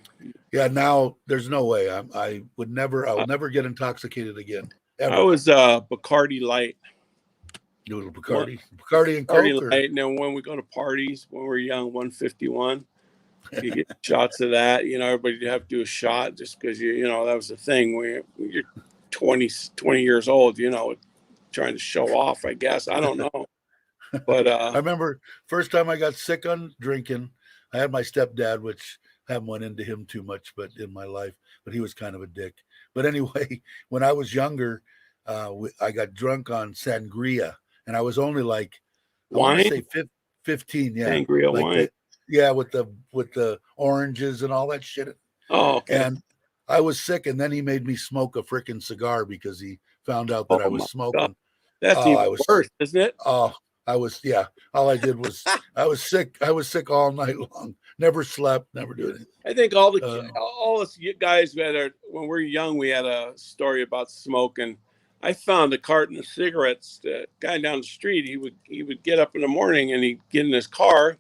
Yeah, now there's no way. I will never get intoxicated again. Ever. I was Bacardi Light. You were Bacardi and Coke. Bacardi Light, and then when we go to parties when we're young, 151, you get shots of that. You know, everybody have to do a shot just because you know that was the thing when you're 20 years old. You know, trying to show off. I guess I don't know. But I remember first time I got sick on drinking, I had my stepdad, which I haven't went into him too much, but in my life, but he was kind of a dick. But anyway, when I was younger, I got drunk on sangria, and I was only like, wine? I want to say 15. Yeah, sangria like wine. With the oranges and all that shit. Oh, okay. And I was sick, and then he made me smoke a freaking cigar because he found out that I was smoking. God. That's even worse, isn't it? Oh, all I did was I was sick. I was sick all night long. Never slept, never did anything. I think all us guys when we're young, we had a story about smoking. I found a carton of cigarettes. The guy down the street, he would get up in the morning and he'd get in his car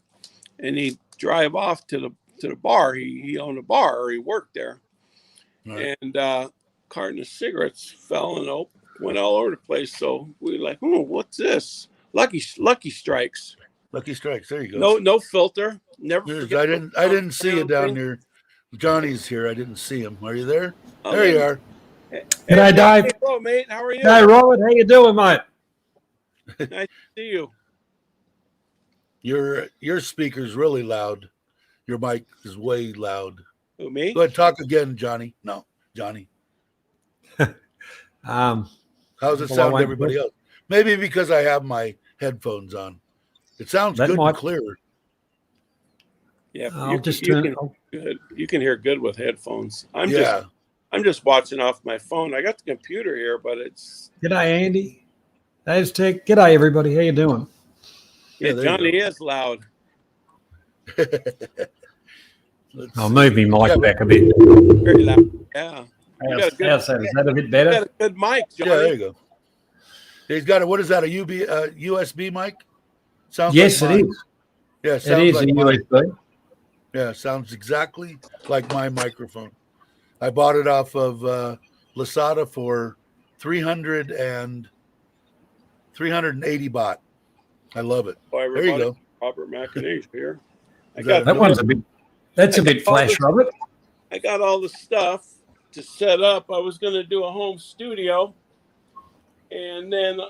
and he'd drive off to the bar. He owned a bar, or he worked there. Right. And carton of cigarettes fell and went all over the place. So we were like, what's this? Lucky Strikes. Lucky Strikes. There you go. No filter. Never. I didn't see you down there. Johnny's here. I didn't see him. Are you there? There you are. Can I dive? Hello, mate. How are you? Hey, Robert. How you doing, mate? Nice to see you. Your speaker's really loud. Your mic is way loud. Who, me? Go ahead, talk again, Johnny. No, Johnny. How's it sound to everybody else? Maybe because I have my headphones on. It sounds good and clear. Yeah, you can hear good with headphones. I'm just watching off my phone. I got the computer here, but it's. G'day, Andy. G'day, everybody. How you doing? Yeah, Johnny is loud. I'll move my mic back a bit. Very loud. Yeah. How's that? Is that a bit better? You got a good mic, Johnny. Yeah, there you go. He's got a, what is that, a USB mic? Sounds yes, like it is. Yeah, it is like a USB. Yeah, sounds exactly like my microphone. I bought it off of Lasada for 380 baht. I love it. Well, there you go. Robert McAnee here. That's a bit flash, Robert. I got all the stuff to set up. I was going to do a home studio, and then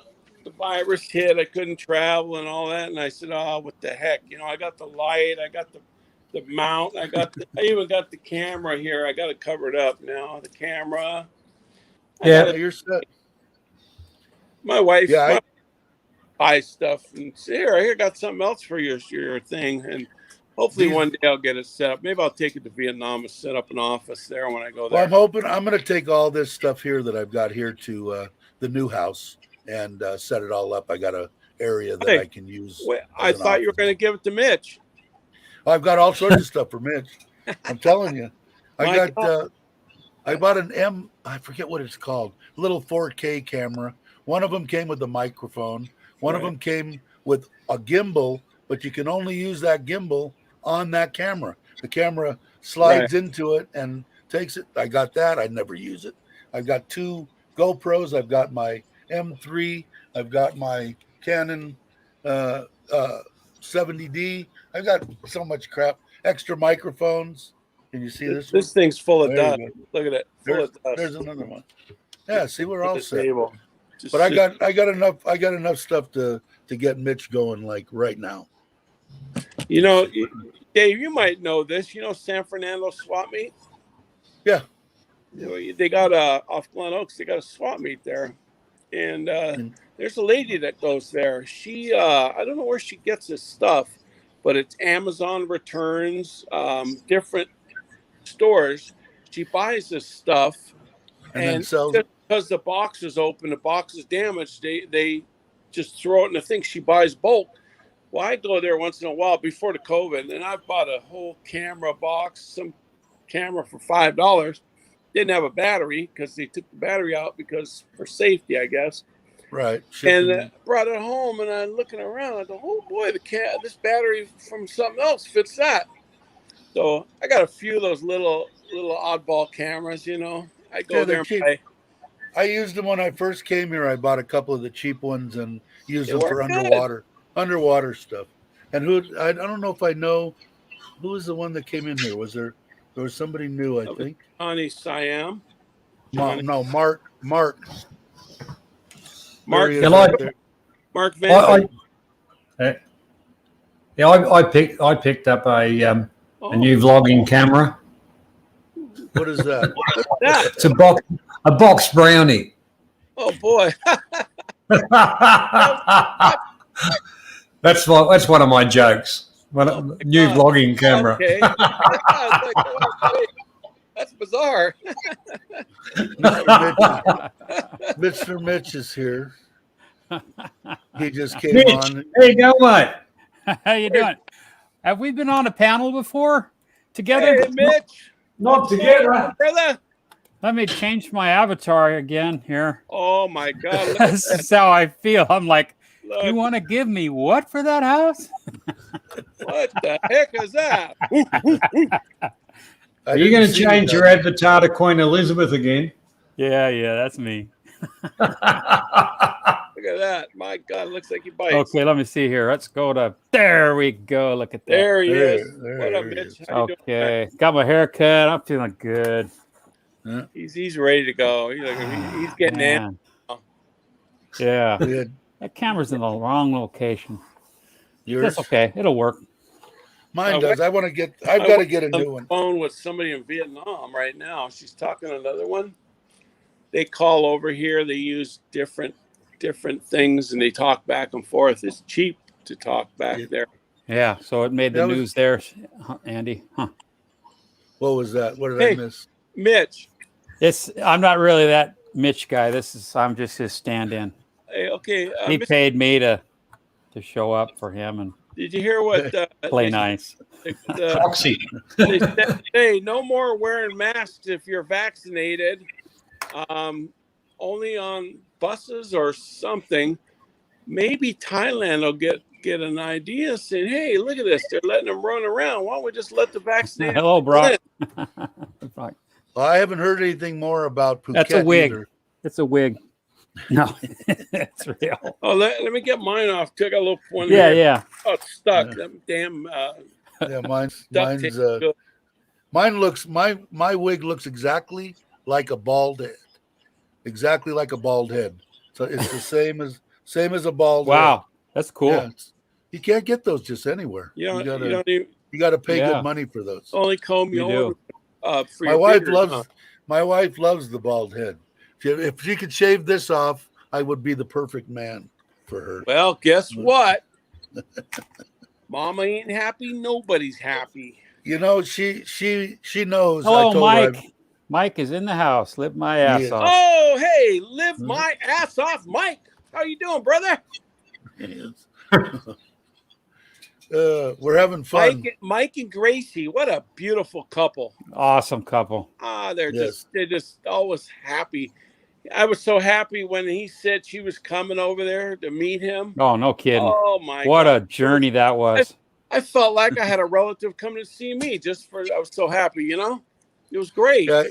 the virus hit. I couldn't travel and all that, and I said, "Oh, what the heck?" You know, I got the light, I got the the mount. I even got the camera here. I got it covered up now. The camera. Yeah. You're set. My wife Yeah, buys stuff and say, here, I got something else for your thing. And hopefully one day I'll get it set up. Maybe I'll take it to Vietnam and set up an office there when I go there. Well, I'm hoping I'm going to take all this stuff here that I've got here to the new house and set it all up. I got an area that I can use. Wait, I thought you were going to give it to Mitch. I've got all sorts of stuff for Mitch. I'm telling you. I bought an I forget what it's called, little 4K camera. One of them came with a microphone. One of them came with a gimbal, but you can only use that gimbal on that camera. The camera slides into it and takes it. I got that. I never use it. I've got 2 GoPros. I've got my M3. I've got my Canon 70D. I've got so much crap. Extra microphones. Can you see this one? This thing's full of There dust. you go. Look at it. Full of dust. There's another one. Yeah, see, we're all set. Table. But I got enough stuff to get Mitch going like right now. You know, Dave, you might know this. You know San Fernando swap meet? Yeah. You know, they got off Glen Oaks. They got a swap meet there, and there's a lady that goes there. She I don't know where she gets this stuff, but it's Amazon returns, different stores. She buys this stuff And then sells it. Because the box is open, the box is damaged. They just throw it in the thing. She buys bulk. Well, I go there once in a while before the COVID, and I bought a whole camera box, some camera for $5. Didn't have a battery because they took the battery out because for safety, I guess. Right. And brought it home, and I'm looking around. I go, oh boy, this battery from something else fits that. So I got a few of those little oddball cameras. You know, I go there and buy. I used them when I first came here. I bought a couple of the cheap ones and used them for good. underwater stuff. And I don't know if I know who was the one that came in here. There was somebody new, I think. Johnny Siam. No, Mark. Mark Van. I picked up a new vlogging camera. What is that? It's a box brownie. Oh boy. That's one of my jokes. New vlogging camera. Okay. That's bizarre. Mr. Mitch is here. He just came Mitch, on. there you go, mate. How you doing? Have we been on a panel before together? Hey, Mitch. Not together. Brother. Let me change my avatar again here. Oh my God. Look This is how I feel. I'm like, Look. you want to give me what for that house? What the heck is that? Are you going to change your avatar to Queen Elizabeth again? Yeah, that's me. Look at that. My God, it looks like he bites. Okay, let me see here. Let's go to, there we go. Look at that. There he is. There What up, he Mitch? is. How you doing? Okay, got my hair cut. I'm feeling good. He's ready to go. He's getting in. Man. Yeah, Good. that camera's in the wrong location. Yours? That's okay. It'll work. Mine does. I've got to get a new one. Phone with somebody in Vietnam right now. She's talking to another one. They call over here. They use different things, and they talk back and forth. It's cheap to talk back there. Yeah, so it made the news there, Andy. Huh. What was that? What did I miss? Mitch. I'm not really that Mitch guy. I'm just his stand-in. Hey, okay. He paid me to show up for him and did you hear what play nice? Proxy. They said today, no more wearing masks if you're vaccinated. Only on buses or something. Maybe Thailand will get an idea saying, hey, look at this. They're letting them run around. Why don't we just let the vaccinated? Hello, Brock. Well, I haven't heard anything more about Phuket. That's a wig. Either. It's a wig. No, it's real. Oh, let me get mine off. Took a little one. Yeah, here. yeah. Oh, it's stuck. Yeah. That damn. Yeah, mine's tape. mine looks my wig looks exactly like a bald head. Exactly like a bald head. So it's the same as a bald head. Wow, that's cool. Yeah, you can't get those just anywhere. You You got to pay Yeah. good money for those. Only comb You you over for My your wife beard, loves huh? my wife loves the bald head. If she could shave this off, I would be the perfect man for her. Well, guess what? Mama ain't happy. Nobody's happy. You know, she knows. I Hello, told her Mike. Mike is in the house. Live my ass Yeah. off. Oh, hey, live my ass off, Mike. How you doing, brother? We're having fun. Mike and Gracie, what a beautiful couple. Awesome couple. They're Yes. just always happy. I was so happy when he said she was coming over there to meet him. Oh, no kidding. Oh my What God. a journey that was. I felt like I had a relative coming to see me I was so happy, you know? It was great. Yeah,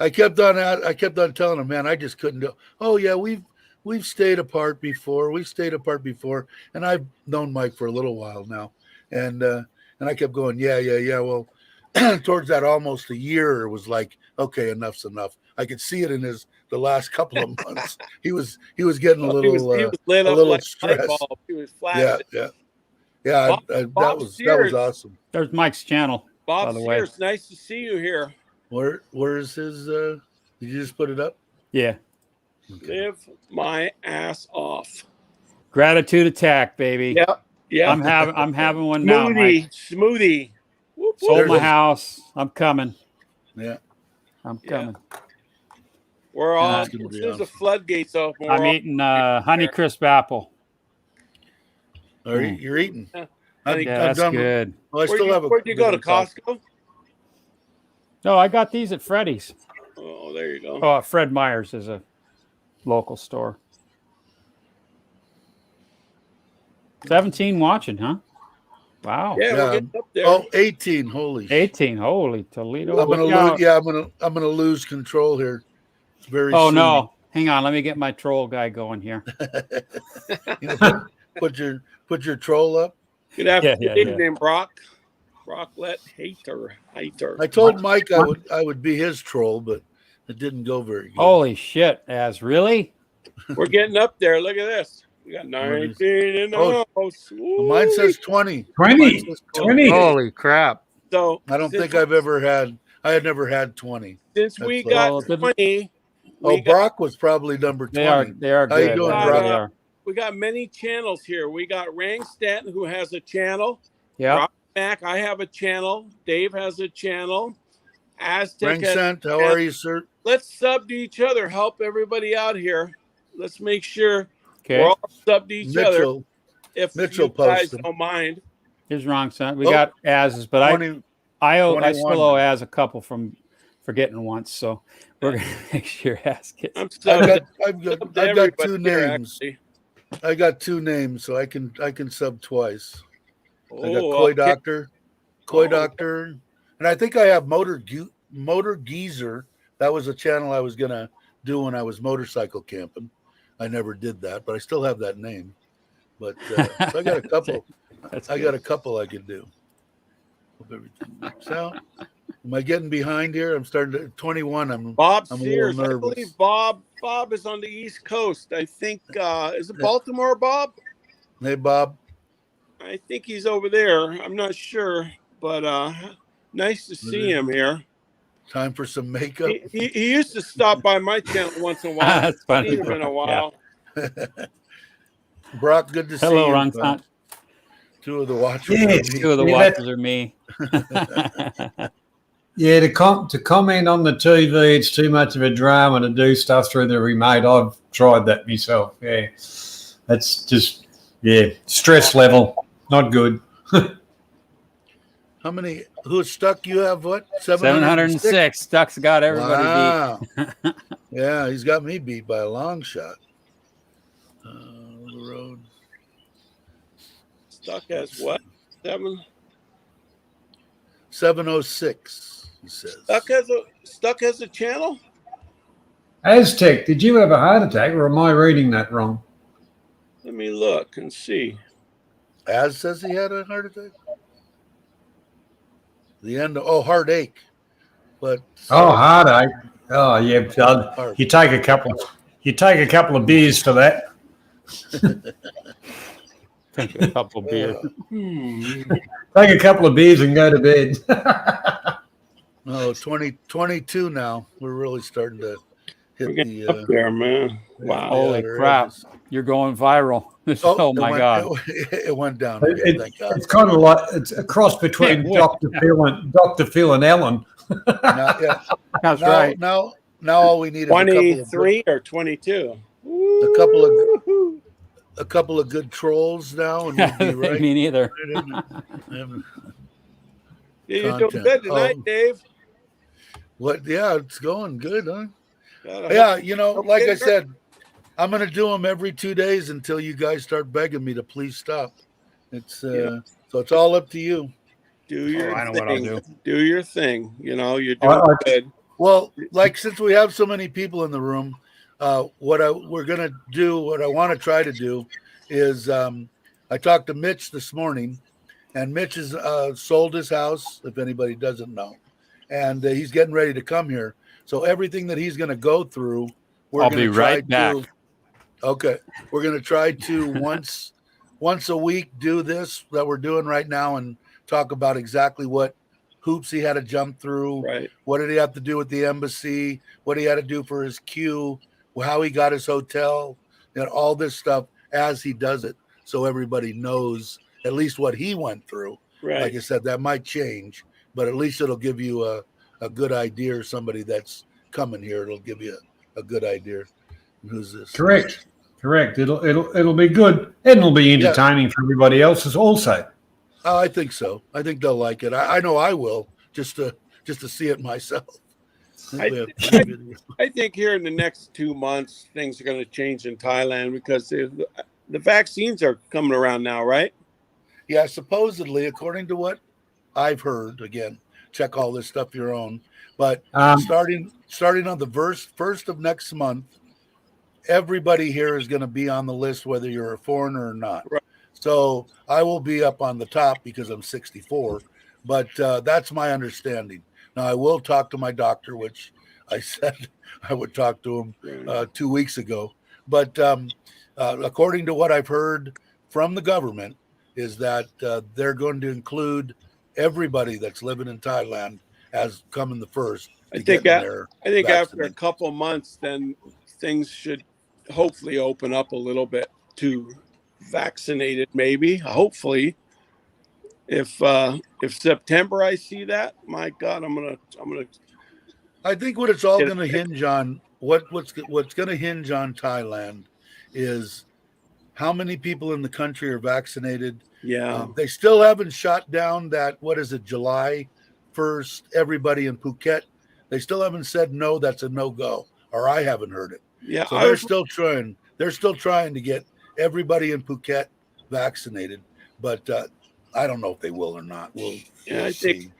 I kept on telling him, man, I just couldn't do. Oh yeah, we've stayed apart before. And I've known Mike for a little while now, and I kept going, yeah. Well, towards that almost a year, it was like, okay, enough's enough. I could see it in the last couple of months. He was getting a little he was lit a up little like a light stressed. bulb. He was flat. Yeah. Bob That was Sears. awesome. There's Mike's channel. Bob by the way. Sears, nice to see you here. Where's his? Did you just put it up? Yeah. Live my ass off. Gratitude attack, baby. Yeah. I'm having one now. Mike. Smoothie. Whoop, whoop. Sold There's my a- house. I'm coming. Yeah. I'm Yeah. coming. We're all That's as gonna be soon as the awesome. floodgates open. I'm we're all- eating Honey Crisp apple. You're eating. Yeah. I'm Yeah, that's done. good. Well, I still have a. Where'd you go to bit of coffee. Costco? No, I got these at Freddy's. Oh, there you go. Oh, Fred Meyer's is a local store. 17 watching, huh? Wow. Yeah, Yeah. we're getting up there. Oh, 18. Holy. 18. Holy Toledo. I'm gonna Look out. lose. Yeah, I'm gonna lose control here. Very. Oh soon. no. Hang on. Let me get my troll guy going here. You know, put your troll up. Good afternoon, yeah. evening, Brock. Brocklet hater. I told Mike I would be his troll, but it didn't go very good. Holy shit, Az. Really? We're getting up there. Look at this. We got 19 in the Oh, house. Mine says 20. 20. Mine says 20. Holy crap. So I don't since- think I had never had 20. Since we That's got all. 20, Oh, we got, Brock was probably number 20. They are How you good. doing, They Brock? really are. we got many channels here. We got Rang Stanton, who has a channel. Yeah. Brock Mac, I have a channel. Dave has a channel. Aztec Frank has, Sant, how are you, sir? let's sub to each other. Help everybody out here. Let's make sure Okay. we're all sub to each other. Mitchell, If Mitchell you guys posted. don't mind. Here's wrong, son. We Oh, got Az's, but 20. I 21. still owe Az a couple from forgetting once. So we're gonna make sure Az gets. I'm I've subbed got I've to I've got everybody two here, names. actually. I got two names, so I can sub twice. I got Oh, Koi okay. Oh. Doctor, and I think I have Motor Geezer. That was a channel I was gonna do when I was motorcycle camping. I never did that, but I still have that name. But so I got a couple. That's I good. got a couple I could do. Hope everything works out. Am I getting behind here? I'm starting to 21. Bob I'm a little Sears. I nervous. believe Bob is on the East Coast. I think is it Baltimore, Bob? Hey Bob. I think he's over there. I'm not sure, but nice to see him here. Time for some makeup. He used to stop by my channel once in a while. That's funny. Seen him in a while. Brock, good to see Hello, you. wrong bud. son. Two of the watchers. Yes. are me. Two of the Yeah, watchers are me. Yeah, to comment on the TV, it's too much of a drama to do stuff through the remote. I've tried that myself. Yeah, that's just stress level, not good. How many? Who's stuck? You have what? 706. Stuck's got everybody beat. Wow. Yeah, he's got me beat by a long shot. The road. Stuck has what? 706. He says. Stuck has a channel. Aztec, did you have a heart attack, or am I reading that wrong? Let me look and see. Az says he had a heart attack. The end. Heartache. But Oh, heartache. Oh, yeah. Heart. You take a couple of beers for that. Take a couple beers. Take a couple of beers and go to bed. No, 2022 now. We're really starting to We're hit getting the. up there, man. Wow. Holy outer crap. edges. You're going viral. Oh, my God. It went down again. Thank God. It's kind of like it's a cross between Yeah, Dr. Phil and Ellen. Now, yeah, That's now, right. now, now all we need is 23 or 22? a couple of good trolls now, and we'll be right. Me neither. Yeah, you're doing Content. good tonight, Oh. Dave. What? Yeah, it's going good, huh? Gotta Yeah, you know, hope like it I works. said, I'm gonna do them every 2 days until you guys start begging me to please stop. It's Yeah. so it's all up to you. Do your I know thing. what I'll do. Do your thing. You know, you're doing I- good. Well, like since we have so many people in the room, what I want to try to do is I talked to Mitch this morning, and Mitch has sold his house. If anybody doesn't know, and he's getting ready to come here. So everything that he's going to go through, we're I'll going be to try right back. to. Okay, we're going to try to once a week do this that we're doing right now and talk about exactly what hoops he had to jump through. Right. What did he have to do with the embassy? What he had to do for his queue? How he got his hotel? All this stuff as he does it, so everybody knows at least what he went through. Right. Like I said, that might change, but at least it'll give you a good idea. Or somebody that's coming here, it'll give you a good idea. Who's this? Correct. It'll be good, and it'll be entertaining for everybody else as also. Oh, I think so. I think they'll like it. I know I will, just to see it myself. I think here in the next 2 months, things are going to change in Thailand because the vaccines are coming around now, right? Yeah, supposedly, according to what I've heard, again, check all this stuff your own. But starting on the first of next month, everybody here is going to be on the list, whether you're a foreigner or not. Right. So I will be up on the top because I'm 64, but that's my understanding. Now I will talk to my doctor, which I said I would talk to him 2 weeks ago. But according to what I've heard from the government, is that they're going to include everybody that's living in Thailand as coming the first. I think after a couple months, then things should hopefully open up a little bit to vaccinated, maybe. Hopefully, if September I see that, my God, I'm gonna. I think what it's all going to hinge on, what's going to hinge on Thailand, is how many people in the country are vaccinated. Yeah, they still haven't shot down that. What is it, July 1st? Everybody in Phuket. They still haven't said no. That's a no-go, or I haven't heard it. Yeah, so they're still trying. They're still trying to get everybody in Phuket vaccinated, but I don't know if they will or not. We'll see.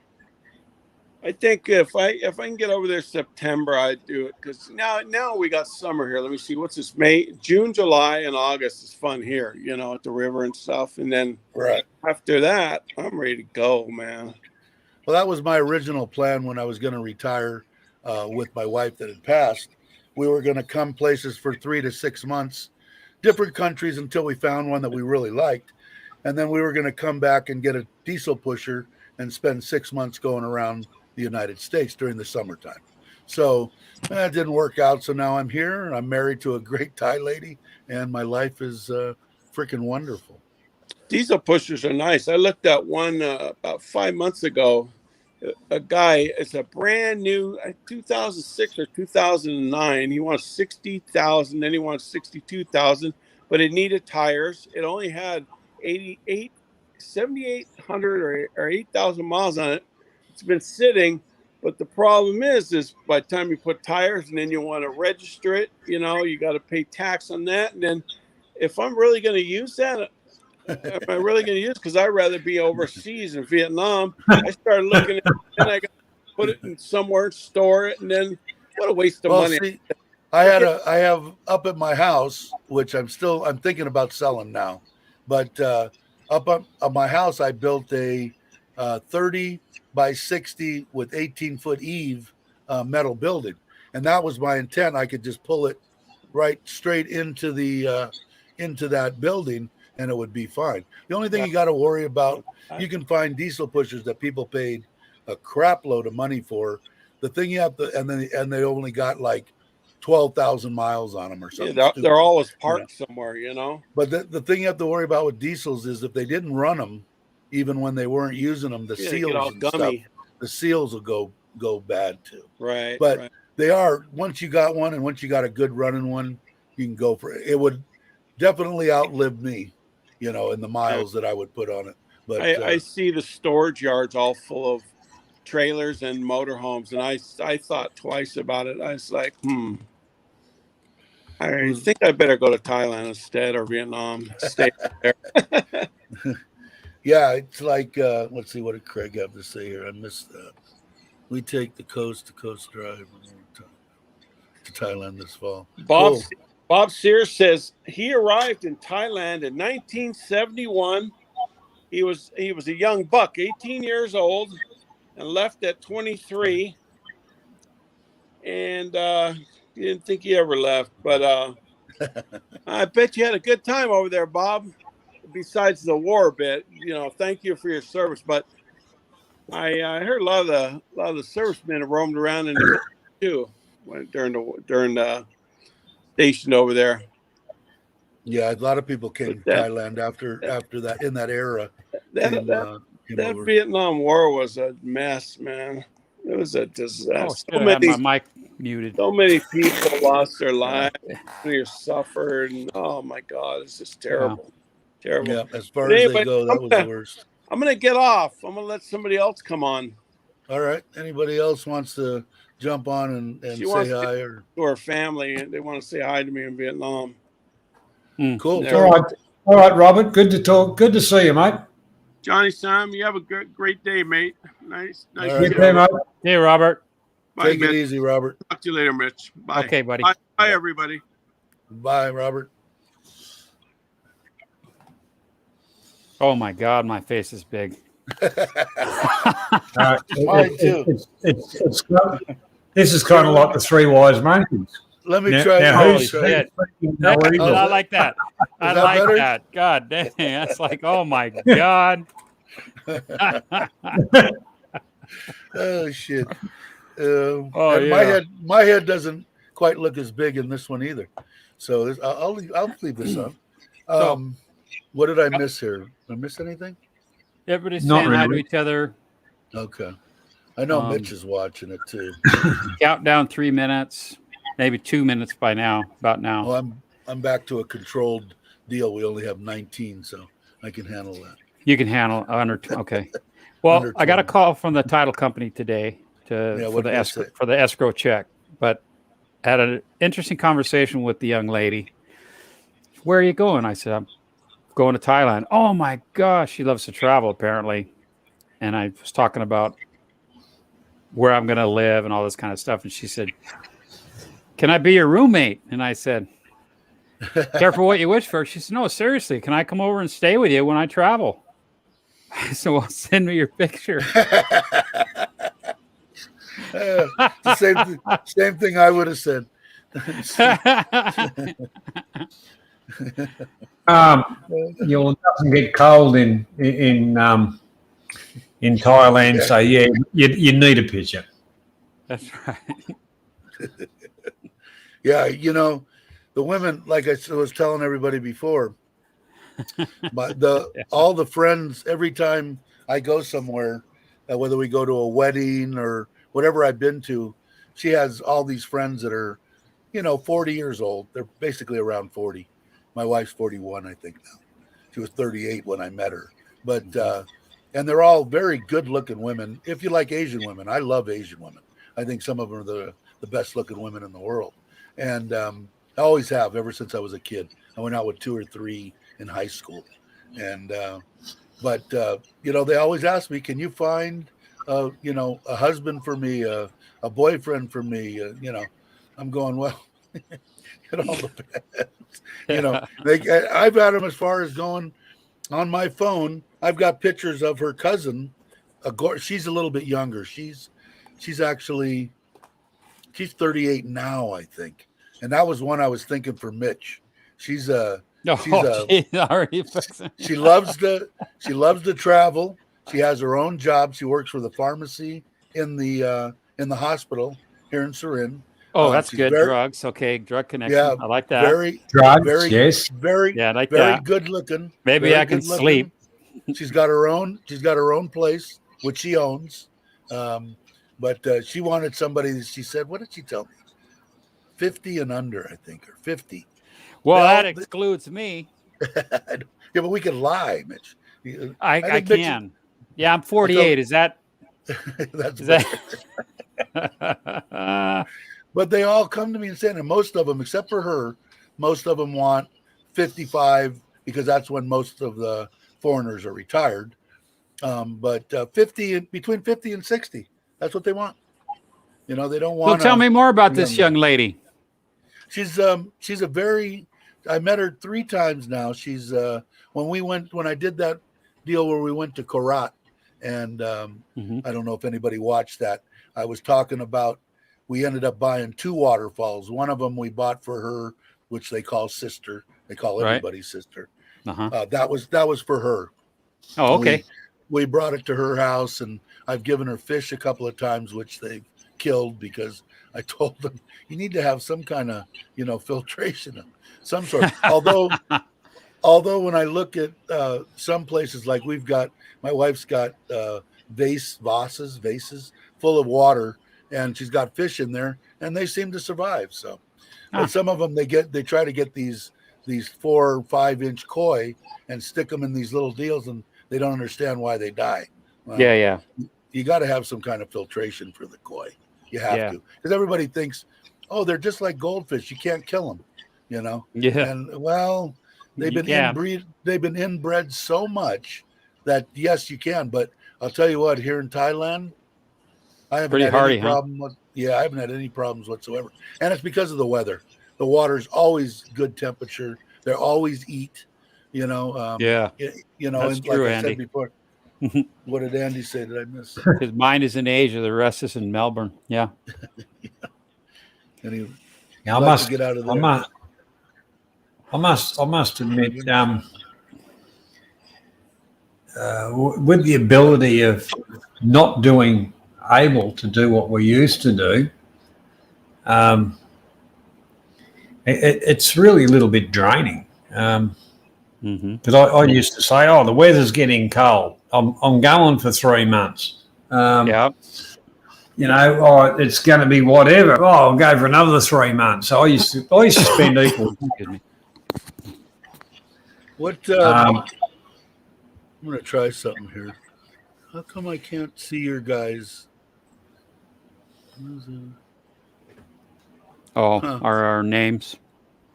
I think if I can get over there September, I'd do it because now we got summer here. Let me see, what's this? May, June, July, and August is fun here, at the river and stuff. And then after that, I'm ready to go, man. Well, that was my original plan when I was going to retire with my wife that had passed. We were going to come places for 3 to 6 months, different countries until we found one that we really liked. And then we were going to come back and get a diesel pusher and spend 6 months going around the United States during the summertime. So that didn't work out. So now I'm here and I'm married to a great Thai lady and my life is freaking wonderful. Diesel pushers are nice. I looked at one about 5 months ago. A guy, it's a brand new 2006 or 2009. He wants 60,000, then he wants 62,000, but it needed tires. It only had 7,800 or 8,000 miles on it. It's been sitting, but the problem is by the time you put tires and then you want to register it, you got to pay tax on that. And then if I'm really going to use that, am I really going to use it? Because I'd rather be overseas in Vietnam. I started looking at it, and I got to put it in somewhere, store it, and then what a waste of money. See, I have up at my house, which I'm thinking about selling now, but up at my house, I built a 30 by 60 with 18-foot eave metal building, and that was my intent. I could just pull it right straight into that building and it would be fine. The only thing you got to worry about, you can find diesel pushers that people paid a crap load of money for. The thing you have to, and they only got like 12,000 miles on them or something. Yeah, stupid. they're always parked somewhere, But the thing you have to worry about with diesels is if they didn't run them, even when they weren't using them, the Yeah, they seals get all and stuff, gummy. the seals will go bad too. Right. But right. they are, once you got one and once you got a good running one, you can go for it. It would definitely outlive me, in the miles that I would put on it. But I see the storage yards all full of trailers and motorhomes, and I thought twice about it. I was like, I think I better go to Thailand instead, or Vietnam. Stay there. yeah, it's like, let's see, what did Craig have to say here? I missed that. We take the coast to coast drive to Thailand this fall. Cool. Bob Sears says he arrived in Thailand in 1971. He was a young buck, 18 years old, and left at 23. And he didn't think he ever left. But I bet you had a good time over there, Bob. Besides the war bit, thank you for your service. But I heard a lot of the servicemen roamed around in the too during the stationed over there. Yeah, a lot of people came to Thailand after that, in that era. That Vietnam War was a mess, man. It was a disaster. I had my mic muted. So many people lost their lives. They suffered. And, oh my God, it's just terrible. Yeah. Terrible. Yeah, as far as they go, that was the worst. I'm gonna get off. I'm gonna let somebody else come on. All right. Anybody else wants to jump on and say hi or to her family, and they want to say hi to me in Vietnam. Cool. All right, Robert. Good to talk. Good to see you, mate. Johnny Sam, you have a great day, mate. Nice. Right. Okay, mate. Hey, Robert. Bye, Take Mitch. it easy, Robert. Talk to you later, Mitch. Bye. Okay, buddy. Bye, everybody. Bye, Robert. Oh my God, my face is big. Mine too. This is kind of like the three wise monkeys. Let me Now- try. now Holy who's- shit. No, I like that. I that like better? that. God dang. That's like, oh my God. Oh shit. Oh, and yeah. my head doesn't quite look as big in this one either. So I'll leave this on. What did I miss here? Did I miss anything? Everybody's Not saying hi to really. each other. Okay. I know Mitch is watching it too. Countdown 3 minutes, maybe 2 minutes by now. About now. Well, I'm back to a controlled deal. We only have 19, so I can handle that. You can handle under. Okay. Well, Under I got a 20. call from the title company today for what'd they say? the escrow check, but had an interesting conversation with the young lady. Where are you going? I said, I'm going to Thailand. Oh my gosh, she loves to travel apparently. And I was talking about where I'm going to live and all this kind of stuff. And she said, can I be your roommate? And I said, careful what you wish for. She said, no, seriously, can I come over and stay with you when I travel? I said, well, send me your picture. Same thing I would have said. You'll doesn't get cold in Thailand, so yeah, you need a picture. That's right. Yeah, the women, like I was telling everybody before, but all the friends, every time I go somewhere, whether we go to a wedding or whatever I've been to, she has all these friends that are, 40 years old. They're basically around 40. My wife's 41, I think now. She was 38 when I met her. But and they're all very good-looking women. If you like Asian women, I love Asian women. I think some of them are the best-looking women in the world. And I always have ever since I was a kid. I went out with 2 or 3 in high school. And but they always ask me, can you find a husband for me, a boyfriend for me? I'm going, well, it all depends. I've had them as far as going on my phone. I've got pictures of her cousin. She's a little bit younger. She's 38 now, I think. And that was one I was thinking for Mitch. She's Oh, She's a geez, already fixing. she loves to travel. She has her own job. She works for the pharmacy in the hospital here in Surin. Oh, that's She's good. very Drugs. Okay, drug connection. yeah, I like that. very Drugs, yes. Yeah, I like very that. good looking. Maybe very I can good looking. sleep. She's got her own place which she owns. But she wanted somebody that she said, what did she tell me? 50 and under, I think, or 50. Well, that Well, excludes me. Yeah, but we can lie, Mitch. I think Mitch- can. Yeah, I'm 48. Is that? That's Is better. that? But they all come to me and say, and most of them, except for her, most of them want 55 because that's when most of the foreigners are retired. But 50, between 50 and 60, that's what they want. They don't so want. tell me more about this young lady. She's a very. I met her 3 times now. She's when I did that deal where we went to Korat, and I don't know if anybody watched that. I was talking about. We ended up buying 2 waterfalls. One of them we bought for her, which they call sister. They call everybody sister. Uh-huh. That was for her. Oh, okay. We brought it to her house, and I've given her fish a couple of times, which they've killed because I told them you need to have some kind of filtration of some sort. Although when I look at some places, like my wife's got vases full of water, and she's got fish in there, and they seem to survive. So, but some of them they try to get these 4 or 5 inch koi and stick them in these little deals, and they don't understand why they die. Well, Yeah. you got to have some kind of filtration for the koi. You have to, because everybody thinks, oh, they're just like goldfish. You can't kill them, Yeah. And well, they've been inbred so much that yes, you can. But I'll tell you what, here in Thailand, I haven't had any problem. I haven't had any problems whatsoever, and it's because of the weather. The water's always good temperature. They always eat. Yeah. That's That's and true, like I Andy. said before. What did Andy say? Did I miss? His mind is in Asia. The rest is in Melbourne. Yeah. And he Yeah, I likes must to get out of there. I must admit, with the ability of not able to do what we used to do, it's really a little bit draining. Because I used to say, oh, the weather's getting cold. I'm going for 3 months. Yeah. It's going to be whatever. Oh, I'll go for another 3 months. I used to spend equal. Excuse me. What? I'm going to try something here. How come I can't see your guys? Oh, our names.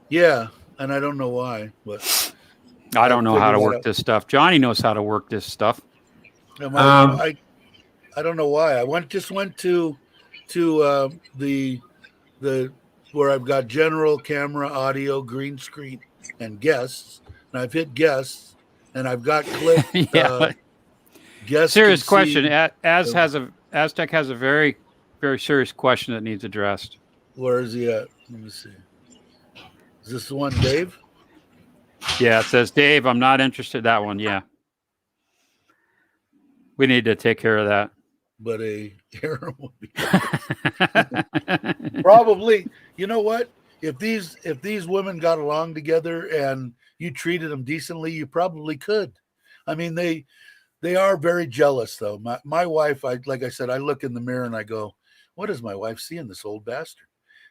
Yeah, and I don't know why, but I don't know how to figured that work out. this stuff. Johnny knows how to work this stuff. I don't know why. I just went to the where I've got general, camera, audio, green screen, and guests, and I've hit guests, and I've got clip. Yeah. Guests. Serious can question. see- Aztec has a very, very serious question that needs addressed. Where is he at? Let me see. Is this the one, Dave? Yeah, it says, Dave, I'm not interested. That one. Yeah. We need to take care of that. But a harem would be probably. You know what? If these women got along together and you treated them decently, you probably could. I mean, they are very jealous, though. My wife, like I said, I look in the mirror and I go, "What does my wife see in this old bastard?"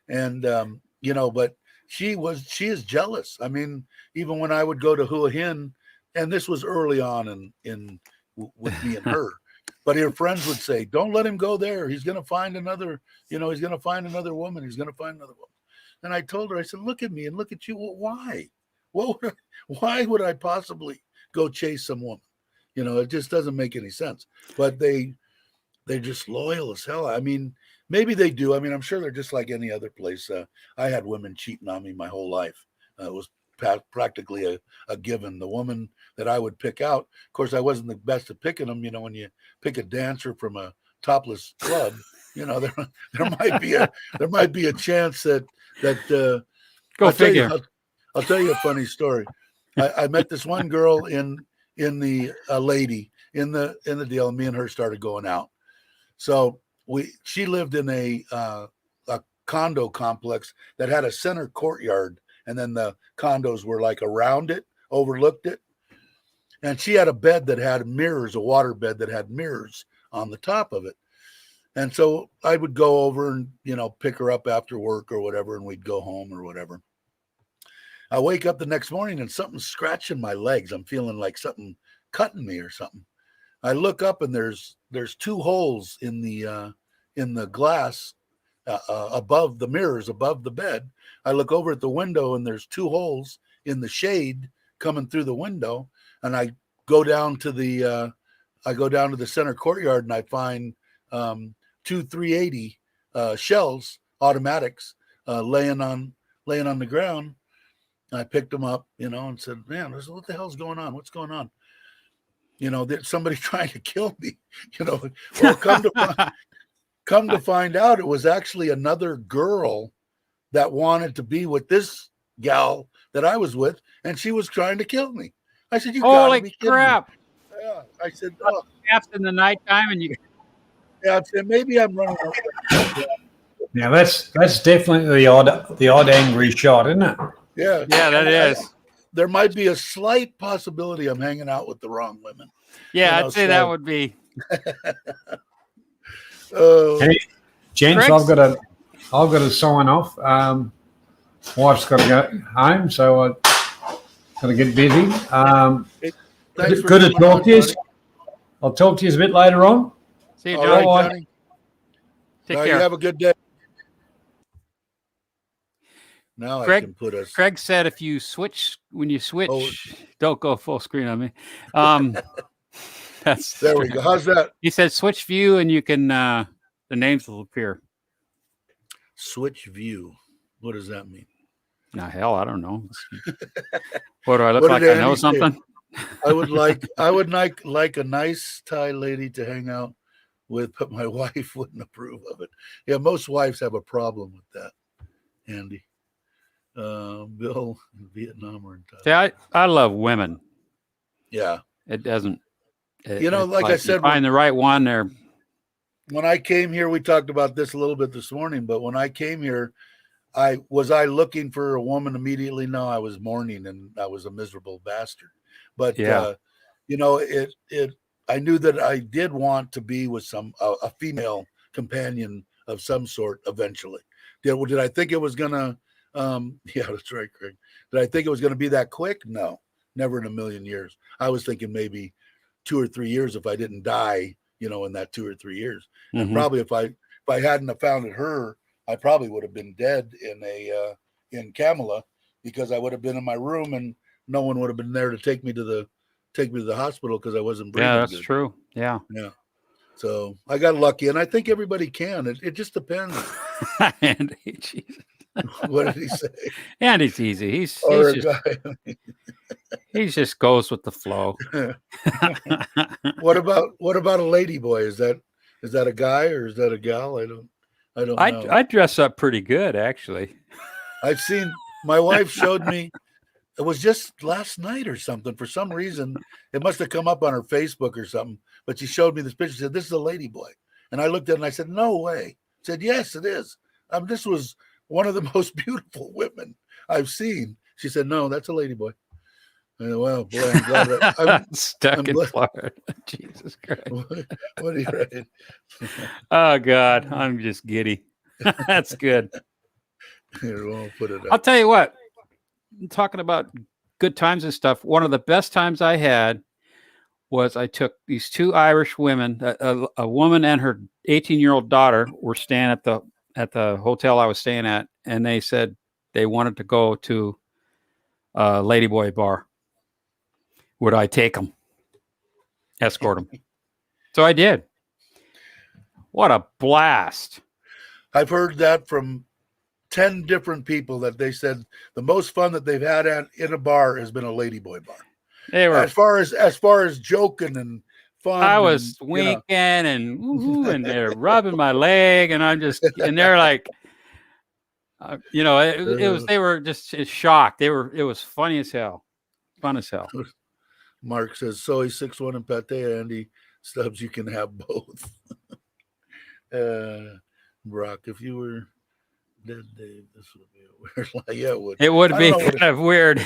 And but she is jealous. I mean, even when I would go to Hua Hin, and this was early on with me and her. But her friends would say, "Don't let him go there. He's going to find another. He's going to find another woman. He's going to find another woman." And I told her, I said, "Look at me and look at you. Well, why? Why would I possibly go chase some woman? It just doesn't make any sense." But they're just loyal as hell. I mean, maybe they do. I mean, I'm sure they're just like any other place. I had women cheating on me my whole life. It was practically a given. The woman that I would pick out, of course, I wasn't the best at picking them. When you pick a dancer from a topless club, there might be a chance that Go figure. I'll tell you a funny story. I met this one girl in the lady in the deal, and me and her started going out. So she lived in a condo complex that had a center courtyard, and then the condos were like around it, overlooked it. And she had a bed that had mirrors, a water bed that had mirrors on the top of it. And so I would go over and, pick her up after work or whatever, and we'd go home or whatever. I wake up the next morning and something's scratching my legs. I'm feeling like something cutting me or something. I look up and there's 2 holes in the glass above the mirrors, above the bed. I look over at the window and there's 2 holes in the shade coming through the window. And I go down to the center courtyard and I find 2 380 shells, automatics, laying on the ground. I picked them up, and said, "Man, what the hell's going on? What's going on? There's somebody trying to kill me." Well, come to find out, it was actually another girl that wanted to be with this gal that I was with, and she was trying to kill me. I said, "You gotta be Holy kidding crap! me." Yeah, I said, "Oh." Naps in the nighttime, and you. Yeah, I said, maybe I'm running over. Now that's definitely the odd angry shot, isn't it? Yeah, Yeah, that is. There might be a slight possibility I'm hanging out with the wrong women. Yeah, You know, I'd say so- that would be. Hey, gents, Greg's- I've got to sign off. Wife's got to go home, so I've got to get busy. Thanks for Good to coming talk on, to you. Johnny. I'll talk to you a bit later on. See you, All Johnny. right, Johnny. Take Now, care. you have a good day. Now Greg- I can put us. Craig said if you switch, Oh. don't go full screen on me. That's There we go. How's that? He said switch view and you can the names will appear. Switch view. What does that mean? Now hell, I don't know. What do I look What like? did I know Andy say? something. I would like a nice Thai lady to hang out with, but my wife wouldn't approve of it. Yeah, most wives have a problem with that, Andy. Bill in Vietnam or in Thailand. See, I love women. Yeah. It doesn't. It's like I you said, find the right one. They're When I came here, we talked about this a little bit this morning, but when I came here, I looking for a woman immediately? No, I was mourning and I was a miserable bastard. But Yeah. I knew that I did want to be with a female companion of some sort eventually. Did I think it was gonna yeah, that's right, Craig. Did I think it was gonna be that quick? No, never in a million years. I was thinking maybe 2 or 3 years if I didn't die, in that 2 or 3 years. And Mhm. probably if I hadn't have found her, I probably would have been dead in Kamala, because I would have been in my room and no one would have been there to take me to the hospital because I wasn't breathing. yeah, that's good. true. Yeah. So I got lucky, and I think everybody can. It just depends. Andy, jeez. What did he say? Andy's easy. He's Or a just, guy. he just goes with the flow. What about a lady boy? Is that a guy or is that a gal? I don't know. I dress up pretty good, actually. I've seen, my wife showed me, it was just last night or something. For some reason, it must have come up on her Facebook or something, but she showed me this picture, said, "This is a lady boy." And I looked at it and I said, "No way." Said, "Yes, it is. This was one of the most beautiful women I've seen." She said, "No, that's a lady boy." Well, boy, I'm glad that I'm Stuck I'm in glad- Florida. Jesus Christ. what are you writing? Oh God, I'm just giddy. That's good. Here, we'll put it I'll up. tell you what. Talking about good times and stuff. One of the best times I had was I took these 2 Irish women. A woman and her 18-year-old daughter were staying at the hotel I was staying at, and they said they wanted to go to a Ladyboy bar. Would I take them? Escort them. So I did. What a blast. I've heard that from 10 different people that they said the most fun that they've had in a bar has been a ladyboy bar. They were. As far as joking and fun. I was and, winking and woo-hoo, and they're rubbing my leg, and and they're like, it was. They were just shocked. It was funny as hell. Fun as hell. Mark says, soy 6-1 and pate, Andy Stubbs, you can have both. Brock, if you were dead, Dave, this would be a weird lie. Yeah, it would. It would I be don't know what kind of weird.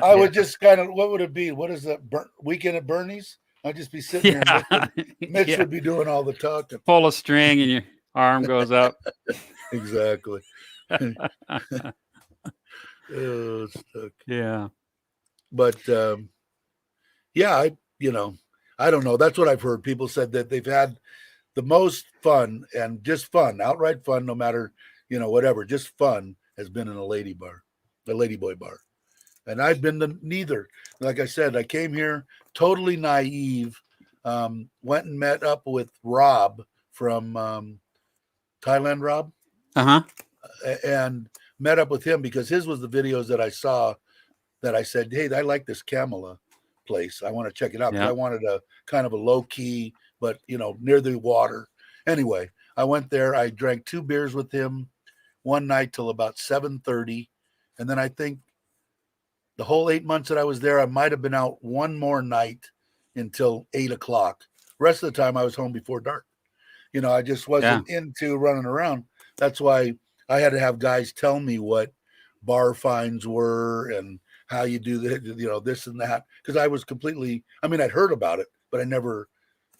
I would just kind of, what would it be? What is that? Weekend at Bernie's? I'd just be sitting here. Yeah. Mitch Yeah. would be doing all the talking. Pull a string and your arm goes up. Exactly. Oh, stuck. Yeah. But yeah, I don't know. That's what I've heard. People said that they've had the most fun, and just fun, outright fun, no matter, whatever, just fun has been in a lady bar, a ladyboy bar. And I've been to neither. Like I said, I came here totally naive, went and met up with Rob from Thailand, Rob, Uh-huh. and met up with him because his was the videos that I saw that I said, hey, I like this Kamala place. I want to check it out. 'Cause Yeah. I wanted a kind of a low key, but near the water. Anyway, I went there. I drank 2 beers with him one night till about 7:30. And then I think the whole 8 months that I was there, I might have been out one more night until 8 o'clock. Rest of the time I was home before dark. I just wasn't into running around. That's why I had to have guys tell me what bar fines were and how you do this and that. Because I was I'd heard about it, but I never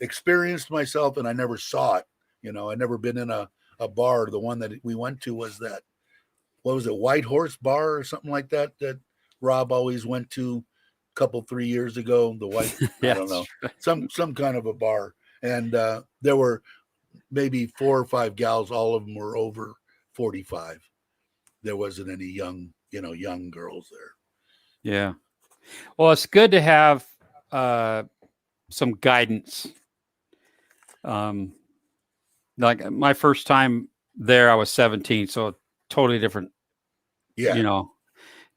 experienced myself and I never saw it. I never been in a bar. The one that we went to was that, what was it, White Horse Bar or something like that Rob always went to a couple, 3 years ago. The White, I don't know, some kind of a bar. And there were maybe 4 or 5 gals. All of them were over 45. There wasn't any young girls there. Yeah. Well, it's good to have some guidance. Like my first time there, I was 17, so totally different, Yeah.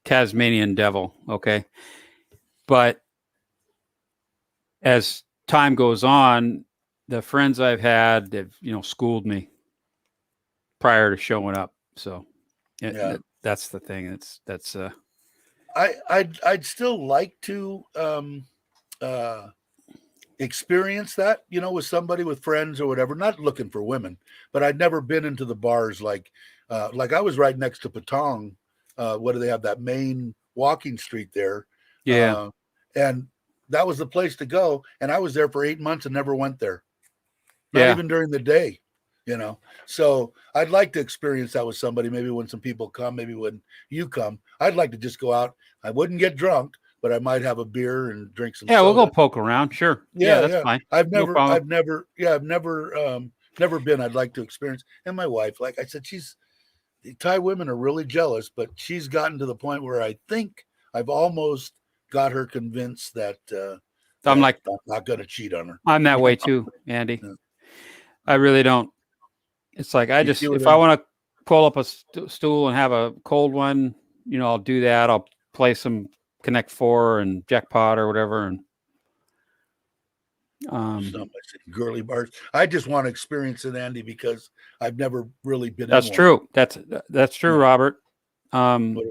Tasmanian devil. Okay. But as time goes on, the friends I've had, they've, schooled me prior to showing up. So that's the thing. That's I'd still like to experience that, with somebody, with friends or whatever, not looking for women, but I'd never been into the bars like I was right next to Patong. What do they have? That main walking street there. Yeah. And that was the place to go. And I was there for 8 months and never went there. Not even during the day, So I'd like to experience that with somebody, maybe when some people come, maybe when you come. I'd like to just go out. I wouldn't get drunk, but I might have a beer and drink some Yeah, soda. we'll go poke around. Sure. Yeah, that's fine. I've No never been. I'd like to experience. And my wife, like I said, the Thai women are really jealous, but she's gotten to the point where I think I've almost got her convinced that I'm not going to cheat on her. I'm that way too, Andy. Yeah. I really don't. It's like if I want to pull up a stool and have a cold one, I'll do that. I'll play some Connect 4 and Jackpot or whatever, and girly bars. I just want to experience it, Andy, because I've never really been. That's true. That's true, Robert. What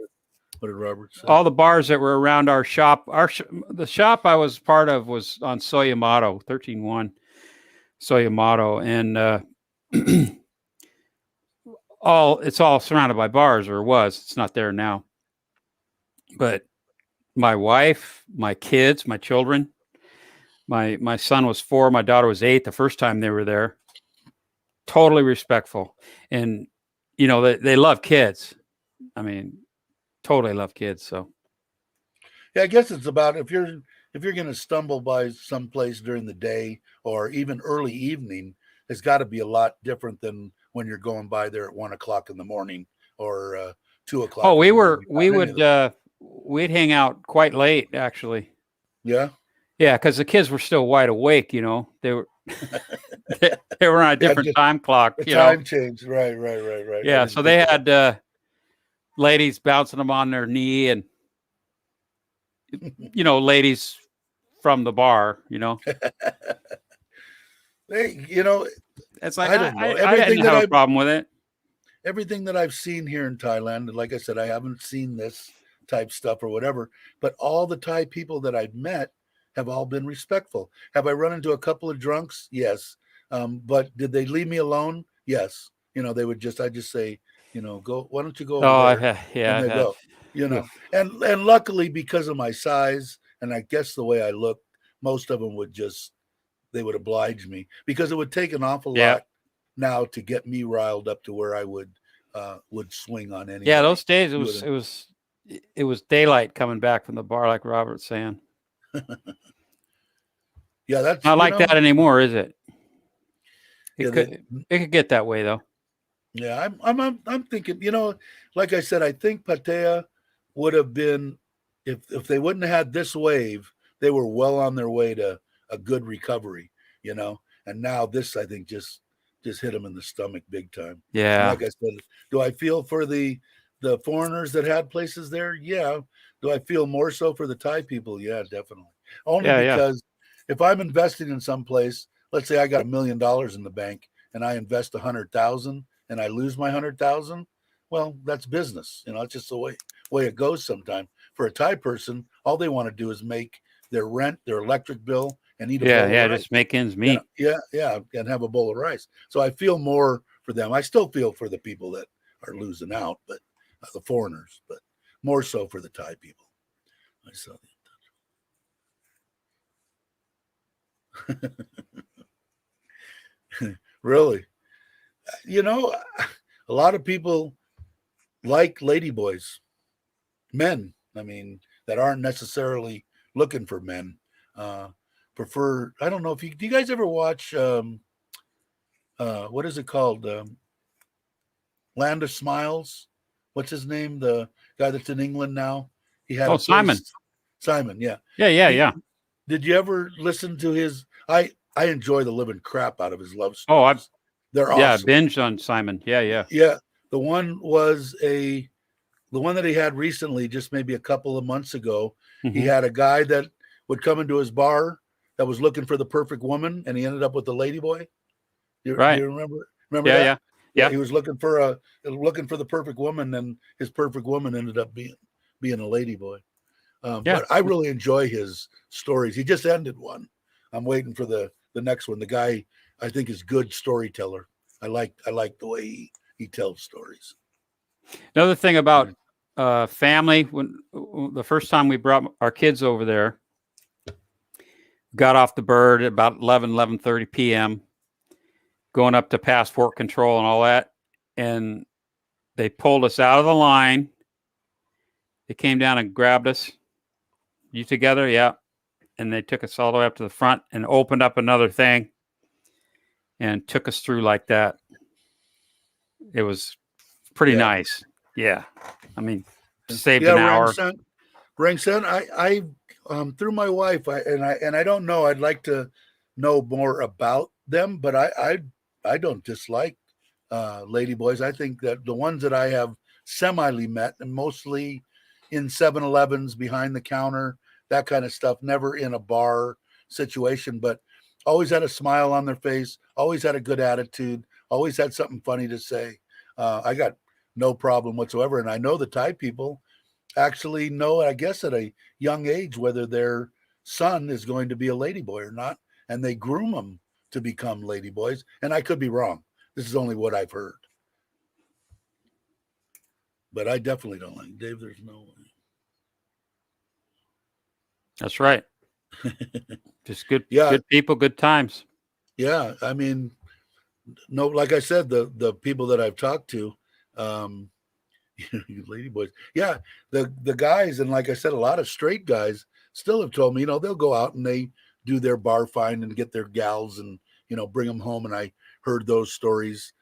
did Robert say? All the bars that were around our shop, the shop I was part of was on Soyamato, 13-1 Soyamato, and it's all surrounded by bars, or was. It's not there now. But my wife, my kids, my children, my son was 4, my daughter was 8 the first time they were there. Totally respectful. And, they love kids. I mean, totally love kids. So, yeah, I guess it's about if you're going to stumble by some place during the day or even early evening, it's got to be a lot different than when you're going by there at 1 o'clock in the morning or 2 o'clock. Oh, we'd hang out quite late, actually. Yeah. Yeah, because the kids were still wide awake. They were they were on a different time clock. The time changed. Right. Yeah, so they had ladies bouncing them on their knee, and ladies from the bar. Hey, it's like I don't know. I didn't have a problem with it. Everything that I've seen here in Thailand, and like I said, I haven't seen this type stuff or whatever. But all the Thai people that I've met have all been respectful. Have I run into a couple of drunks? Yes. But did they leave me alone? Yes. They would I just say, go, why don't you go over Oh, there? yeah, And they go, Oof. and luckily because of my size and I guess the way I look, most of them they would oblige me, because it would take an awful lot now to get me riled up to where I would swing on anybody. Yeah, those days it was daylight coming back from the bar, like Robert's saying. Yeah, that's not like that anymore, is it? It could get that way though. Yeah, I'm thinking, like I said, I think Pattaya would have been, if they wouldn't have had this wave, they were well on their way to a good recovery, and now this, I think, just hit them in the stomach big time. Yeah. And like I said, do I feel for the foreigners that had places there? Yeah. Do I feel more so for the Thai people? Yeah, definitely. Only because if I'm investing in some place, let's say I got $1 million in the bank and I invest 100,000 and I lose my 100,000, well, that's business. It's just the way it goes sometimes. For a Thai person, all they want to do is make their rent, their electric bill, and eat a bowl of rice. Just make ends meet. Yeah, and have a bowl of rice. So I feel more for them. I still feel for the people that are losing out, but the foreigners, but more so for the Thai people. I saw the really, a lot of people like ladyboys, men. I mean, that aren't necessarily looking for men. Prefer. I don't know if do you guys ever watch what is it called? Land of Smiles. What's his name? The guy that's in England now. He had Simon. Simon, yeah. Yeah. Did you ever listen to his? I enjoy the living crap out of his love stories. They're awesome. Yeah, binged on Simon. Yeah. Yeah. The one that he had recently, just maybe a couple of months ago. Mm-hmm. He had a guy that would come into his bar that was looking for the perfect woman, and he ended up with the ladyboy. Right. Do you remember that? Yeah. He was looking for the perfect woman, and his perfect woman ended up being a ladyboy. But I really enjoy his stories. He just ended one. I'm waiting for the next one. The guy, I think, is good storyteller. I like the way he tells stories. Another thing about family, when the first time we brought our kids over there, got off the bird at about 11:30 p.m., going up to passport control and all that, and they pulled us out of the line. They came down and grabbed us. You together? Yeah. And they took us all the way up to the front and opened up another thing and took us through like that. It was pretty nice. Yeah. I mean, saved an hour. Rangsen, I through my wife, I don't know. I'd like to know more about them, but I don't dislike ladyboys. I think that the ones that I have semi-ly met, and mostly in 7-Elevens, behind the counter, that kind of stuff, never in a bar situation, but always had a smile on their face, always had a good attitude, always had something funny to say. I got no problem whatsoever. And I know the Thai people actually know, I guess at a young age, whether their son is going to be a ladyboy or not. And they groom them to become ladyboys. And I could be wrong. This is only what I've heard. But I definitely don't like Dave. There's no way. That's right. Just good people, good times. Yeah. I mean, no, like I said, the people that I've talked to, you ladyboys. Yeah. The guys, and like I said, a lot of straight guys still have told me, they'll go out and they do their bar find and get their gals and, bring them home. And I heard those stories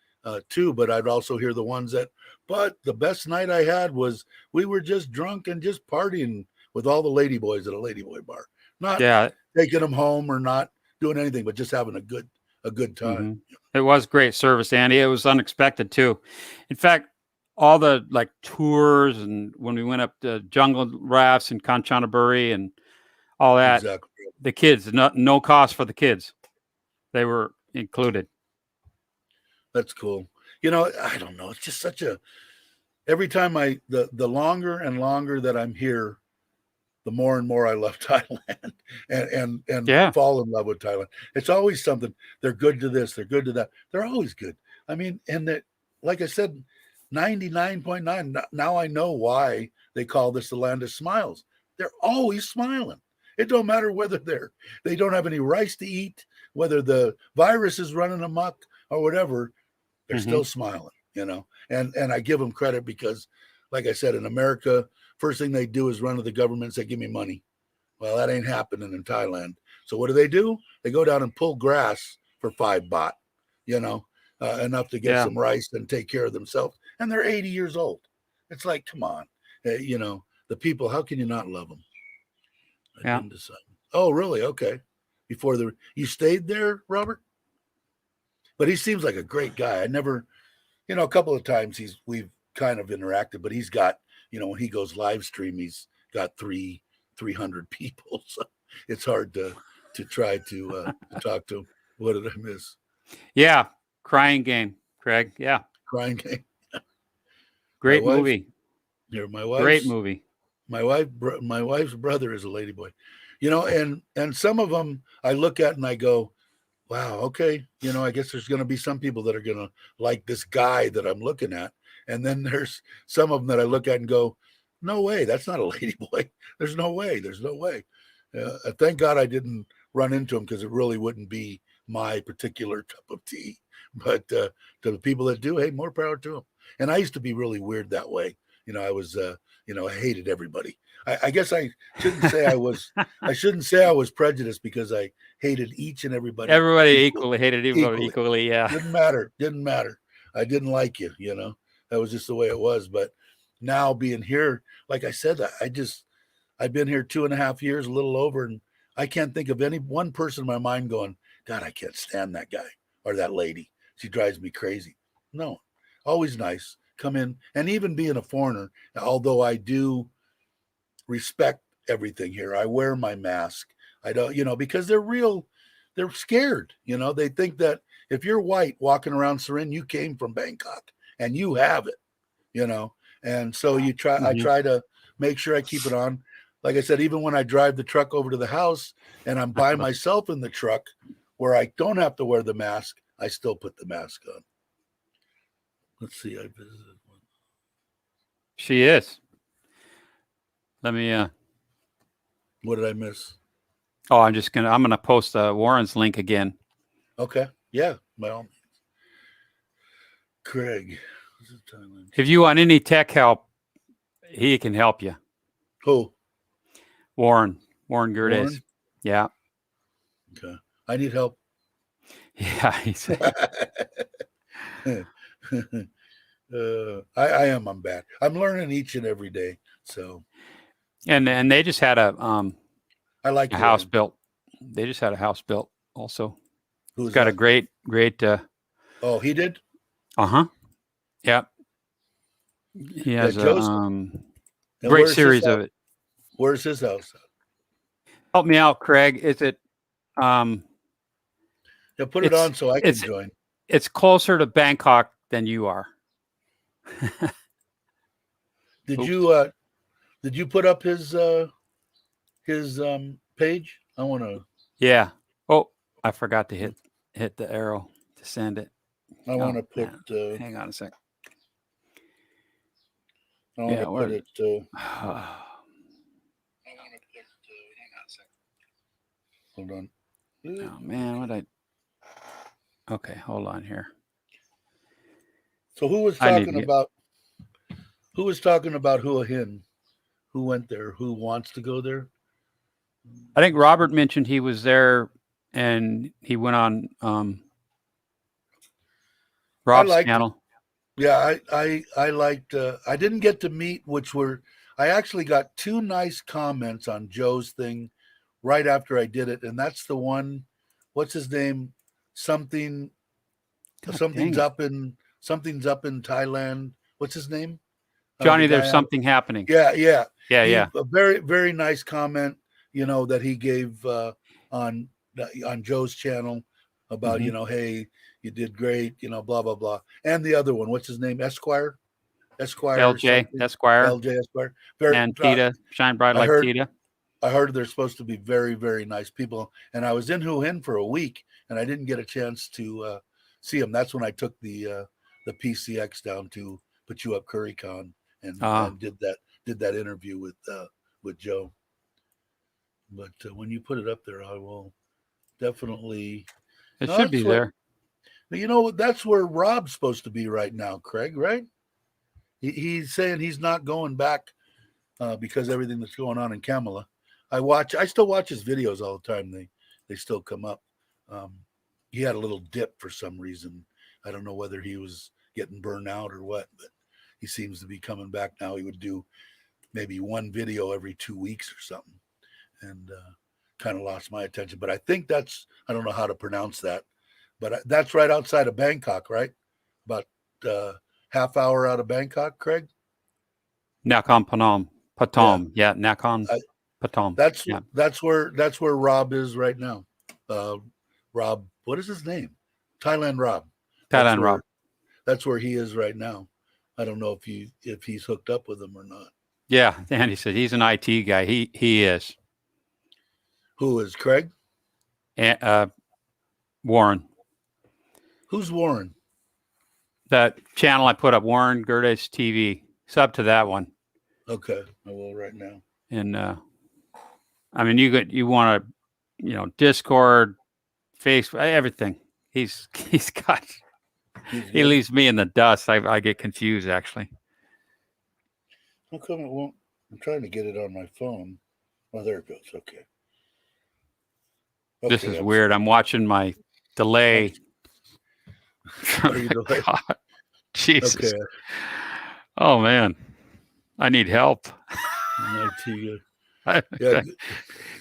too, but I'd also hear the ones but the best night I had was we were just drunk and just partying with all the ladyboys at a ladyboy bar, not taking them home or not doing anything, but just having a good time. Mm-hmm. It was great service, Andy. It was unexpected too. In fact, all the tours, and when we went up to jungle rafts in Kanchanaburi and all that, exactly. The kids, no cost for the kids. They were included. That's cool. I don't know. It's just such a every time the longer and longer that I'm here, the more and more I love Thailand and Yeah. fall in love with Thailand. It's always something. They're good to this, they're good to that. They're always good. I mean, and that, like I said, 99.9. Now I know why they call this the land of smiles. They're always smiling. It don't matter whether they don't have any rice to eat, whether the virus is running amok or whatever, they're still smiling, you know. And I give them credit because, like I said, in America, first thing they do is run to the government and say, give me money. Well, that ain't happening in Thailand. So what do? They go down and pull grass for 5 baht, you know, enough to get some rice and take care of themselves. And they're 80 years old. It's like, come on, you know, the people, how can you not love them? Yeah. Oh, really? Okay. You stayed there, Robert? But he seems like a great guy. I never, you know, a couple of times we've kind of interacted, but he's got, you know, when he goes live stream, he's got 300 people. So it's hard to try to talk to him. What did I miss? Yeah. Crying Game, Craig. Yeah. Crying Game. Great movie. Here, Great movie. My wife's brother is a ladyboy, you know, and some of them I look at and I go, wow, okay, you know, I guess there's going to be some people that are going to like this guy that I'm looking at, and then there's some of them that I look at and go, no way, that's not a ladyboy. There's no way. Thank God I didn't run into him because it really wouldn't be my particular cup of tea. But to the people that do, hey, more power to them. And I used to be really weird that way. You know, I was, you know, I hated everybody. I guess I shouldn't say I was. I shouldn't say I was prejudiced because I hated each and everybody. Everybody equally hated everybody equally. Yeah. Didn't matter. I didn't like you. You know, that was just the way it was. But now being here, like I said, I've been here 2.5 years, a little over, and I can't think of any one person in my mind going, God, I can't stand that guy or that lady. She drives me crazy. No, always nice. Come in, and even being a foreigner, although I do respect everything here, I wear my mask. I don't, you know, because they're scared. You know, they think that if you're white walking around Surin, you came from Bangkok and you have it, you know. And so I try to make sure I keep it on. Like I said, even when I drive the truck over to the house and I'm by myself in the truck where I don't have to wear the mask, I still put the mask on. Let's see. I visited one. She is. Let me. What did I miss? Oh, I'm gonna post Warren's link again. Okay. Yeah. Well, Craig. If you want any tech help, he can help you. Who? Warren Gerdes. Yeah. Okay. I need help. Yeah. He's. I'm bad. I'm learning each and every day. So, and they just had a I like a house built. They just had a house built also. Who's got that? a great oh, he did? Yeah. He has a great series of it. Where's his house? Help me out, Craig. Is it yeah, put it on so I can join. It's closer to Bangkok than you are. Did you put up his page? I want to. Yeah. Oh, I forgot to hit the arrow to send it. I want to put. Hang on a sec. I want to put it. Hang on a sec. Hold on. Oh man, Okay, hold on here. So who was talking about? Who was talking about Hua Hin? Who went there? Who wants to go there? I think Robert mentioned he was there, and he went on Rob's channel. Yeah, I liked. I didn't get to meet, I actually got 2 nice comments on Joe's thing right after I did it, and that's the one. What's his name? Something's up in Thailand. What's his name? Johnny, there's something happening. Yeah. A very, very nice comment, you know, that he gave on Joe's channel about, you know, hey, you did great, you know, blah, blah, blah. And the other one, what's his name? Esquire? Esquire, LJ something. Esquire LJ Esquire. Very, and Tita, Shine Bright I Like heard- Tita. I heard they're supposed to be very, very nice people. And I was in Hue Hin for a week, and I didn't get a chance to see them. That's when I took the PCX down to Pachuap CurryCon and did that interview with Joe. But when you put it up there, I will definitely. It No, should be that's what- there. You know, that's where Rob's supposed to be right now, Craig. Right? He's saying he's not going back because everything that's going on in Kamala. I still watch his videos all the time. They still come up. He had a little dip for some reason. I don't know whether he was getting burned out or what, but he seems to be coming back now. He would do maybe one video every 2 weeks or something, and kind of lost my attention. But I think I don't know how to pronounce that, but that's right outside of Bangkok, right? About half hour out of Bangkok, Craig. Nakhon Pathom. Yeah, Nakhon Pathom. That's where Rob is right now. Rob, what is his name? Thailand Rob. Rob. That's where he is right now. I don't know if he's hooked up with him or not. Yeah, Andy said he's an IT guy. He is. Who is Craig? And Warren. Who's Warren? That channel I put up, Warren Gerdes TV. Sub to that one. Okay, I will right now. And I mean, you want to, Discord, Facebook, everything. He's got. He leaves me in the dust. I get confused actually. How come it won't? I'm trying to get it on my phone. Oh, there it goes. Okay. This is weird. I'm watching my delay. Are you delayed? God, Jesus. Okay. Oh man, I need help. Yeah.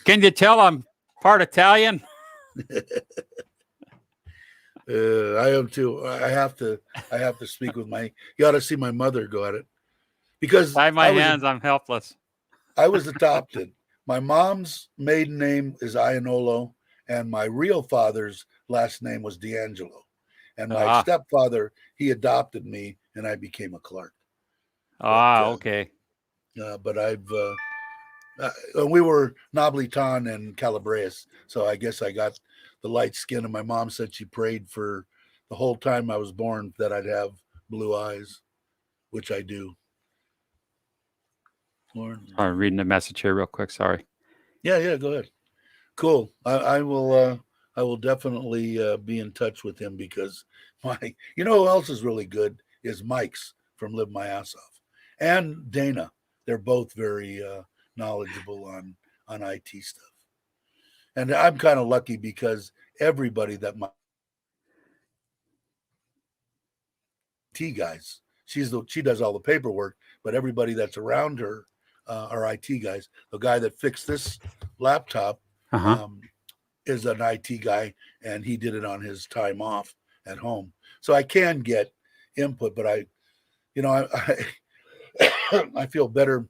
Can you tell I'm part Italian? I am too. I have to speak with you ought to see my mother go at it. Because By my hands, I'm helpless. I was adopted. My mom's maiden name is Ianolo, and my real father's last name was D'Angelo. And my stepfather, he adopted me, and I became a Clark. Okay. But we were Napolitan and Calabreas, so I guess I got the light skin. And my mom said she prayed for the whole time I was born that I'd have blue eyes, which I do. I'm reading the message here real quick. Sorry. Yeah, go ahead. Cool. I will definitely be in touch with him because who else is really good is Mike's from Live My Ass Off and Dana. They're both very knowledgeable on IT stuff. And I'm kind of lucky because everybody that my IT guys, she does all the paperwork, but everybody that's around her are IT guys. The guy that fixed this laptop is an IT guy, and he did it on his time off at home. So I can get input, but I feel better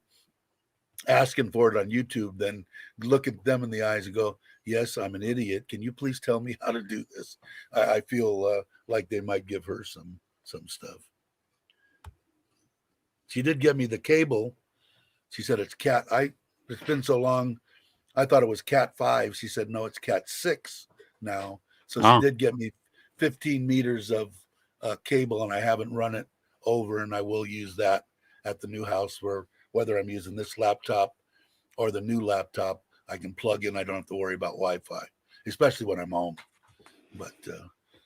asking for it on YouTube than look at them in the eyes and go, yes, I'm an idiot. Can you please tell me how to do this? I feel like they might give her some stuff. She did get me the cable. She said it's it's been so long. I thought it was Cat 5. She said, no, it's Cat 6 now. So she did get me 15 meters of cable, and I haven't run it over, and I will use that at the new house whether I'm using this laptop or the new laptop, I can plug in. I don't have to worry about Wi-Fi, especially when I'm home. But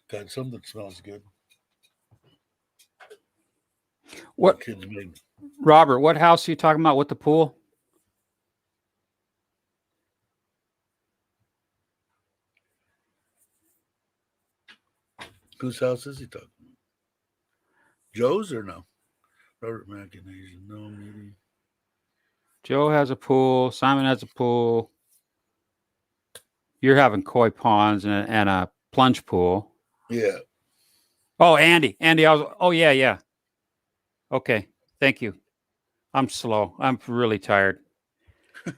God, something smells good. What kids made? Robert, what house are you talking about with the pool? Whose house is he talking about? Joe's or no? Robert McInerney. No, maybe. Joe has a pool. Simon has a pool. You're having koi ponds and a plunge pool. Yeah. Oh, Andy, yeah. Okay, thank you. I'm slow. I'm really tired. What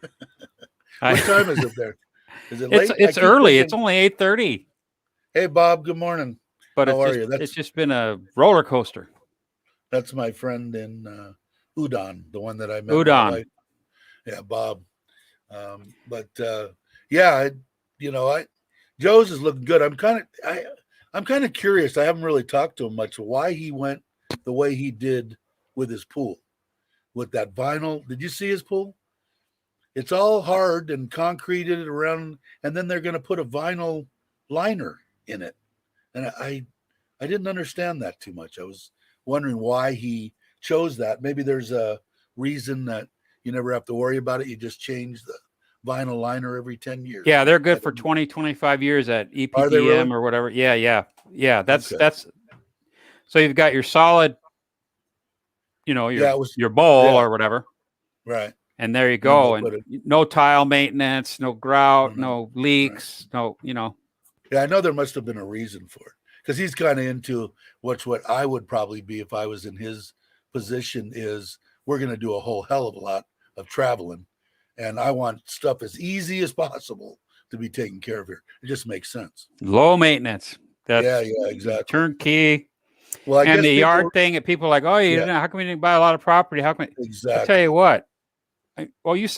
time is it there? Is it late? It's early. It's only 8:30. Hey, Bob. Good morning. But How are you? It's just been a roller coaster. That's my friend in Udon, the one that I met. My Udon. wife. Yeah, Bob. But yeah, Joe's is looking good. I'm kind of curious. I haven't really talked to him much. Why he went the way he did with his pool, with that vinyl. Did you see his pool? It's all hard and concreted around, and then they're going to put a vinyl liner in it. And I didn't understand that too much. I was wondering why he chose that. Maybe there's a reason that you never have to worry about it. You just change the vinyl liner every 10 years. Yeah, they're good for 20, 25 years at Are they EPDM really? or whatever. Yeah. That's Okay. that's. So you've got your solid, Yeah, it was your bowl yeah. or whatever, right. and there you And go. they'll put And no tile maintenance, no grout, Mhm. no leaks, no. Yeah, I know there must have been a reason for it because he's kind of into what I would probably be if I was in his position. Is we're going to do a whole hell of a lot of traveling, and I want stuff as easy as possible to be taken care of here. It just makes sense. Low maintenance. That's Yeah, exactly. turnkey. Well, I guess And the people, yard thing that people are like, oh, Yeah. how come you didn't buy a lot of property? How come? I exactly. tell you what. Well, you've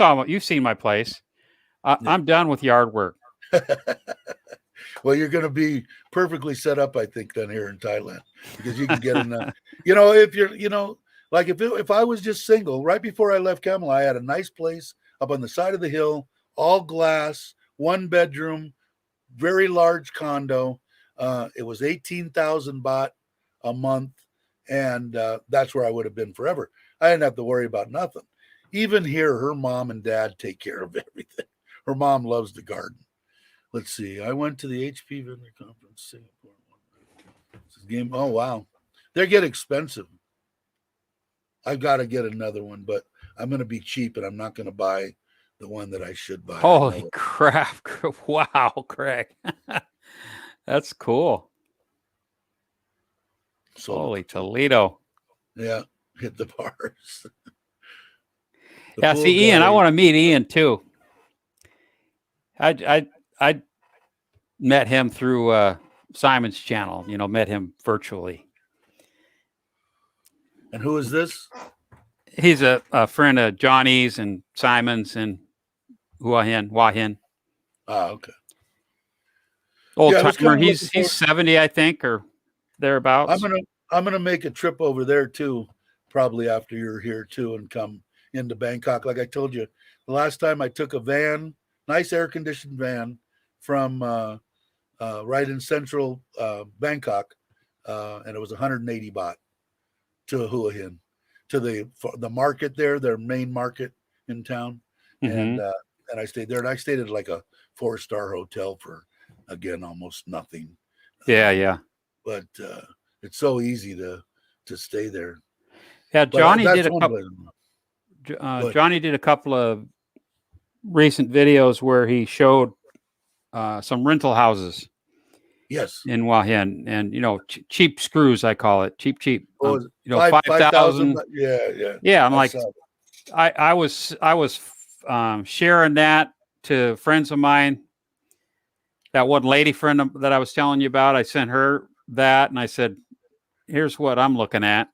seen my place. Yeah. I'm done with yard work. Well, you're going to be perfectly set up, I think, then here in Thailand because you can get enough. If you're, like if I was just single, right before I left Camel, I had a nice place up on the side of the hill, all glass, 1 bedroom, very large condo. It was 18,000 baht a month, and that's where I would have been forever. I didn't have to worry about nothing. Even here, her mom and dad take care of everything. Her mom loves the garden. Let's see. I went to the HP vendor conference. Singapore. Game. Oh wow, they get expensive. I've got to get another one, but I'm going to be cheap, and I'm not going to buy the one that I should buy. Holy crap! Wow, Craig, that's cool. So, Holy Toledo! yeah, hit the bars. Yeah, see, Ian, I want to meet Ian too. I met him through Simon's channel. Met him virtually. And who is this? He's a friend of Johnny's and Simon's and Hua Hin. Ah, okay. Old Yeah, I was timer. kinda He's looking 70, I think, or thereabouts. I'm gonna make a trip over there too, probably after you're here too, and come into Bangkok. Like I told you, the last time I took a van, nice air conditioned van from right in central Bangkok, and it was 180 baht to Hua Hin, to the market there, their main market in town, Mhm. and I stayed there, and I stayed at like a 4-star hotel for again almost nothing. Yeah. But it's so easy to stay there. Yeah, But Johnny that's did a one couple. way. Johnny did a couple of recent videos where he showed some rental houses Yes. in Hua Hin, and cheap screws, I call it cheap. Oh, 5,000. Yeah. Yeah, I'm I like, saw it. I was sharing that to friends of mine. That one lady friend that I was telling you about, I sent her that, and I said, "Here's what I'm looking at."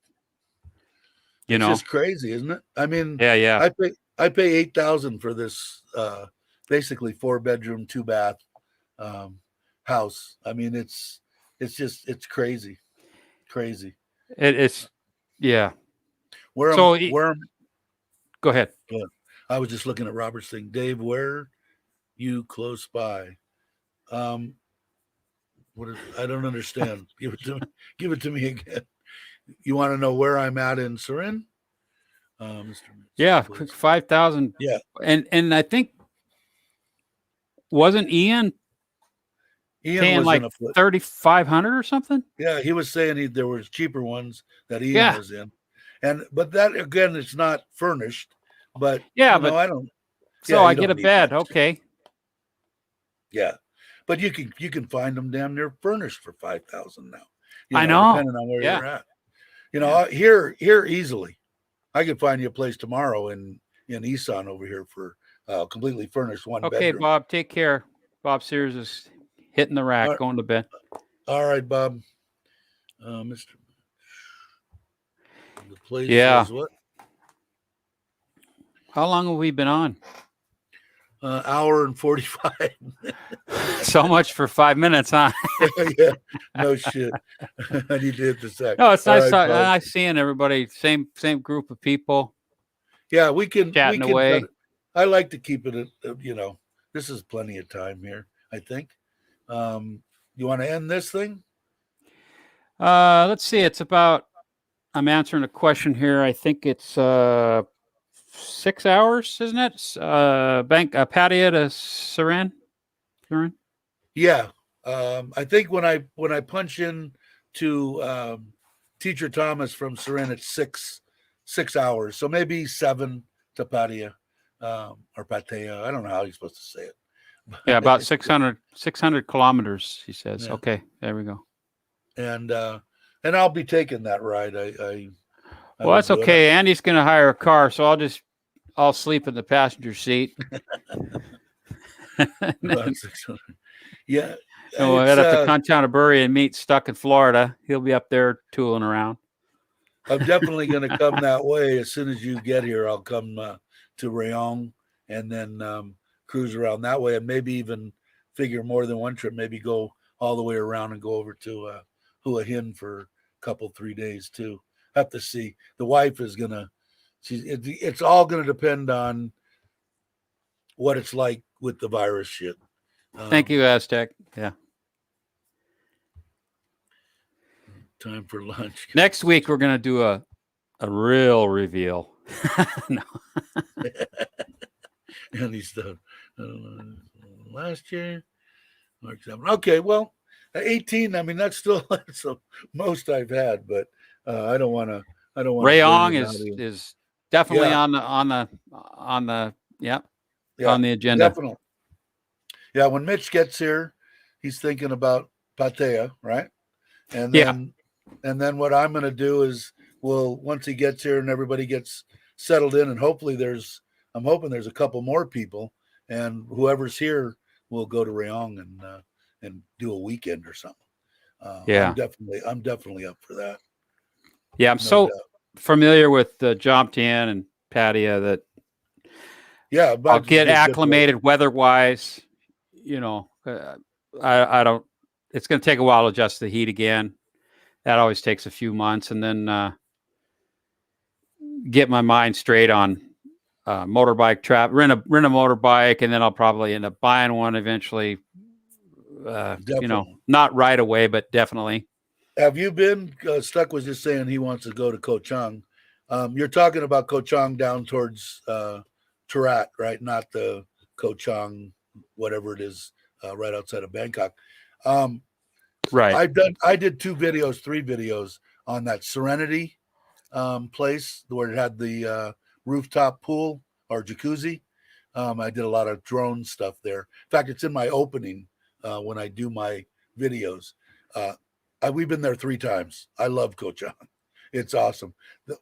It's just crazy, isn't it? I mean, Yeah. I pay 8,000 for this basically 4-bedroom, 2-bath house. I mean, it's crazy. It's yeah. Where Go ahead. I was just looking at Robert's thing. Dave, where you close by? What is, I don't understand. Give it to me again. You want to know where I'm at in Surin? Mr. Yeah, please. 5,000. Yeah. And I think wasn't Ian paying was like in a 3,500 or something? Yeah, he was saying there was cheaper ones that Ian was in, but that again, it's not furnished. But yeah, but I don't. So I get a bed, okay. Yeah, but you can find them damn near furnished for 5,000 now. I know, depending on where you're at. Here easily, I could find you a place tomorrow in Isan over here for completely furnished one bedroom. Okay, Bob, take care. Bob Sears is hitting the rack, going to bed. All right, Bob. Mr. The place Yeah. is what? How long have we been on? Hour and 45. So much for 5 minutes, huh? Yeah, no shit. I need to hit the sack. No, it's All nice. right, bud. Nice seeing everybody. Same group of people Yeah, we can. chatting away. I like to keep it. This is plenty of time here. I think. You want to end this thing? Let's see. It's about. I'm answering a question here. I think it's 6 hours, isn't it? Pattaya to Surin. Yeah. I think when I punch in to Teacher Thomas from Surin, it's 6 hours. So maybe 7 to Pattaya or Pattaya. I don't know how you're supposed to say it. Yeah, about 600 kilometers. He says. Yeah. Okay, there we go. And I'll be taking that ride. Well, that's okay. Andy's going to hire a car, so I'll sleep in the passenger seat. Yeah. And we'll head up to Kanchanaburi and meet Stuck in Florida. He'll be up there tooling around. I'm definitely going to come that way. As soon as you get here, I'll come to Rayong and then cruise around that way, and maybe even figure more than one trip, maybe go all the way around and go over to Hua Hin for a couple, 3 days too. Have to see. The wife is going to, it's all going to depend on what it's like with the virus shit. Thank you, Aztec. Yeah. Time for lunch. Next week, we're going to do a real reveal. No. And he's done last year, March 7. Okay, well, 18. I mean, that's still that's the most I've had, but I don't want to. Rayong is definitely on the on the agenda. Definitely. Yeah, when Mitch gets here, he's thinking about Pattaya, right? And then what I'm going to do is, once he gets here and everybody gets settled in, and hopefully I'm hoping there's a couple more people, and whoever's here will go to Rayong and do a weekend or something. Yeah, I'm definitely up for that. Yeah, I'm so familiar with Jomtien and Pattaya that I'll get acclimated weather-wise. You know, I don't. It's going to take a while to adjust to the heat again. That always takes a few months, and then get my mind straight on motorbike trap. Rent a motorbike, and then I'll probably end up buying one eventually. You know, not right away, but definitely. Have you been? Stuck was just saying he wants to go to Koh Chang. You're talking about Koh Chang down towards Turat, right? Not the Koh Chang, whatever it is, right outside of Bangkok. Right. I did 3 videos on that Serenity place where it had the rooftop pool or jacuzzi. I did a lot of drone stuff there. In fact, it's in my opening when I do my videos. We've been there 3 times. I love Koh Chang. It's awesome.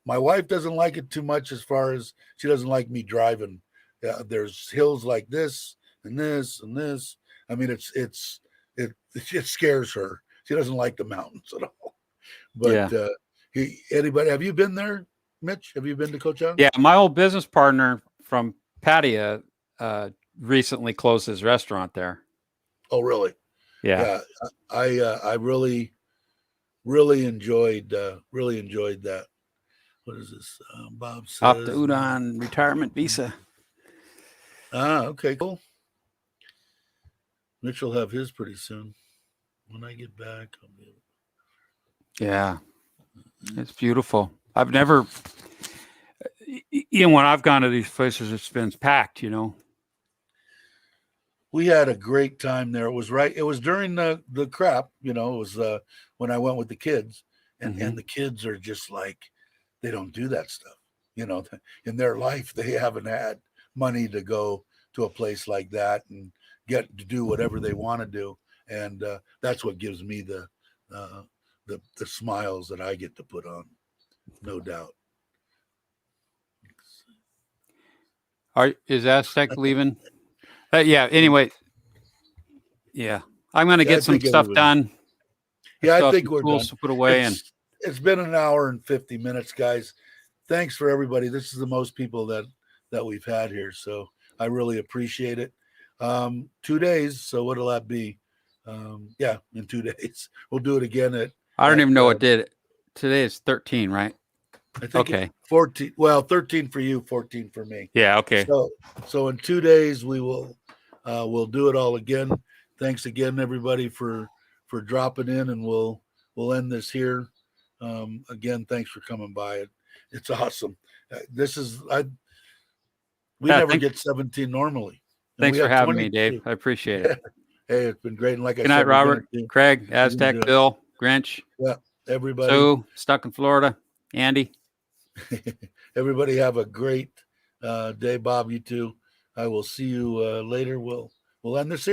My wife doesn't like it too much, as far as she doesn't like me driving. There's hills like this and this and this. I mean, it scares her. She doesn't like the mountains at all. But anybody, have you been there, Mitch? Have you been to Koh Chang? Yeah, my old business partner from Pattaya recently closed his restaurant there. Oh, really? Yeah. I really enjoyed that. What is this? Bob says Off the Udon retirement visa. Okay, cool. Mitch will have his pretty soon. When I get back, I'll be able. Yeah, it's beautiful. I've never, when I've gone to these places, it's been packed. You know. We had a great time there. It was during the crap. You know, it was when I went with the kids, and the kids are just like, they don't do that stuff. You know, in their life, they haven't had money to go to a place like that and get to do whatever they want to do. And that's what gives me the smiles that I get to put on, no doubt. Is Aztec leaving? Yeah. Anyway, yeah, I'm going to get some stuff done. Yeah, I think we're tools done. to put away, and It's been an hour and 50 minutes, guys. Thanks for everybody. This is the most people that we've had here, so I really appreciate it. 2 days, so what'll that be? Yeah, in 2 days. We'll do it again at I don't at, even know what did it. Today is 13, right? I think Okay. 14. Well, 13 for you, 14 for me. Yeah. Okay. So in 2 days we will we'll do it all again. Thanks again, everybody, for dropping in, and we'll end this here. Again, thanks for coming by. It's awesome. We Yeah, never get 17 normally. And Thanks we for have having me, 22. Dave. I appreciate it. Hey, it's been great. And like I Good said, night, we're gonna Robert, do- Craig, do Aztec, it. Bill, Grinch, everybody, Sue, stuck in Florida, Andy. everybody have a great day. Bob, you too. I will see you later. We'll end this here.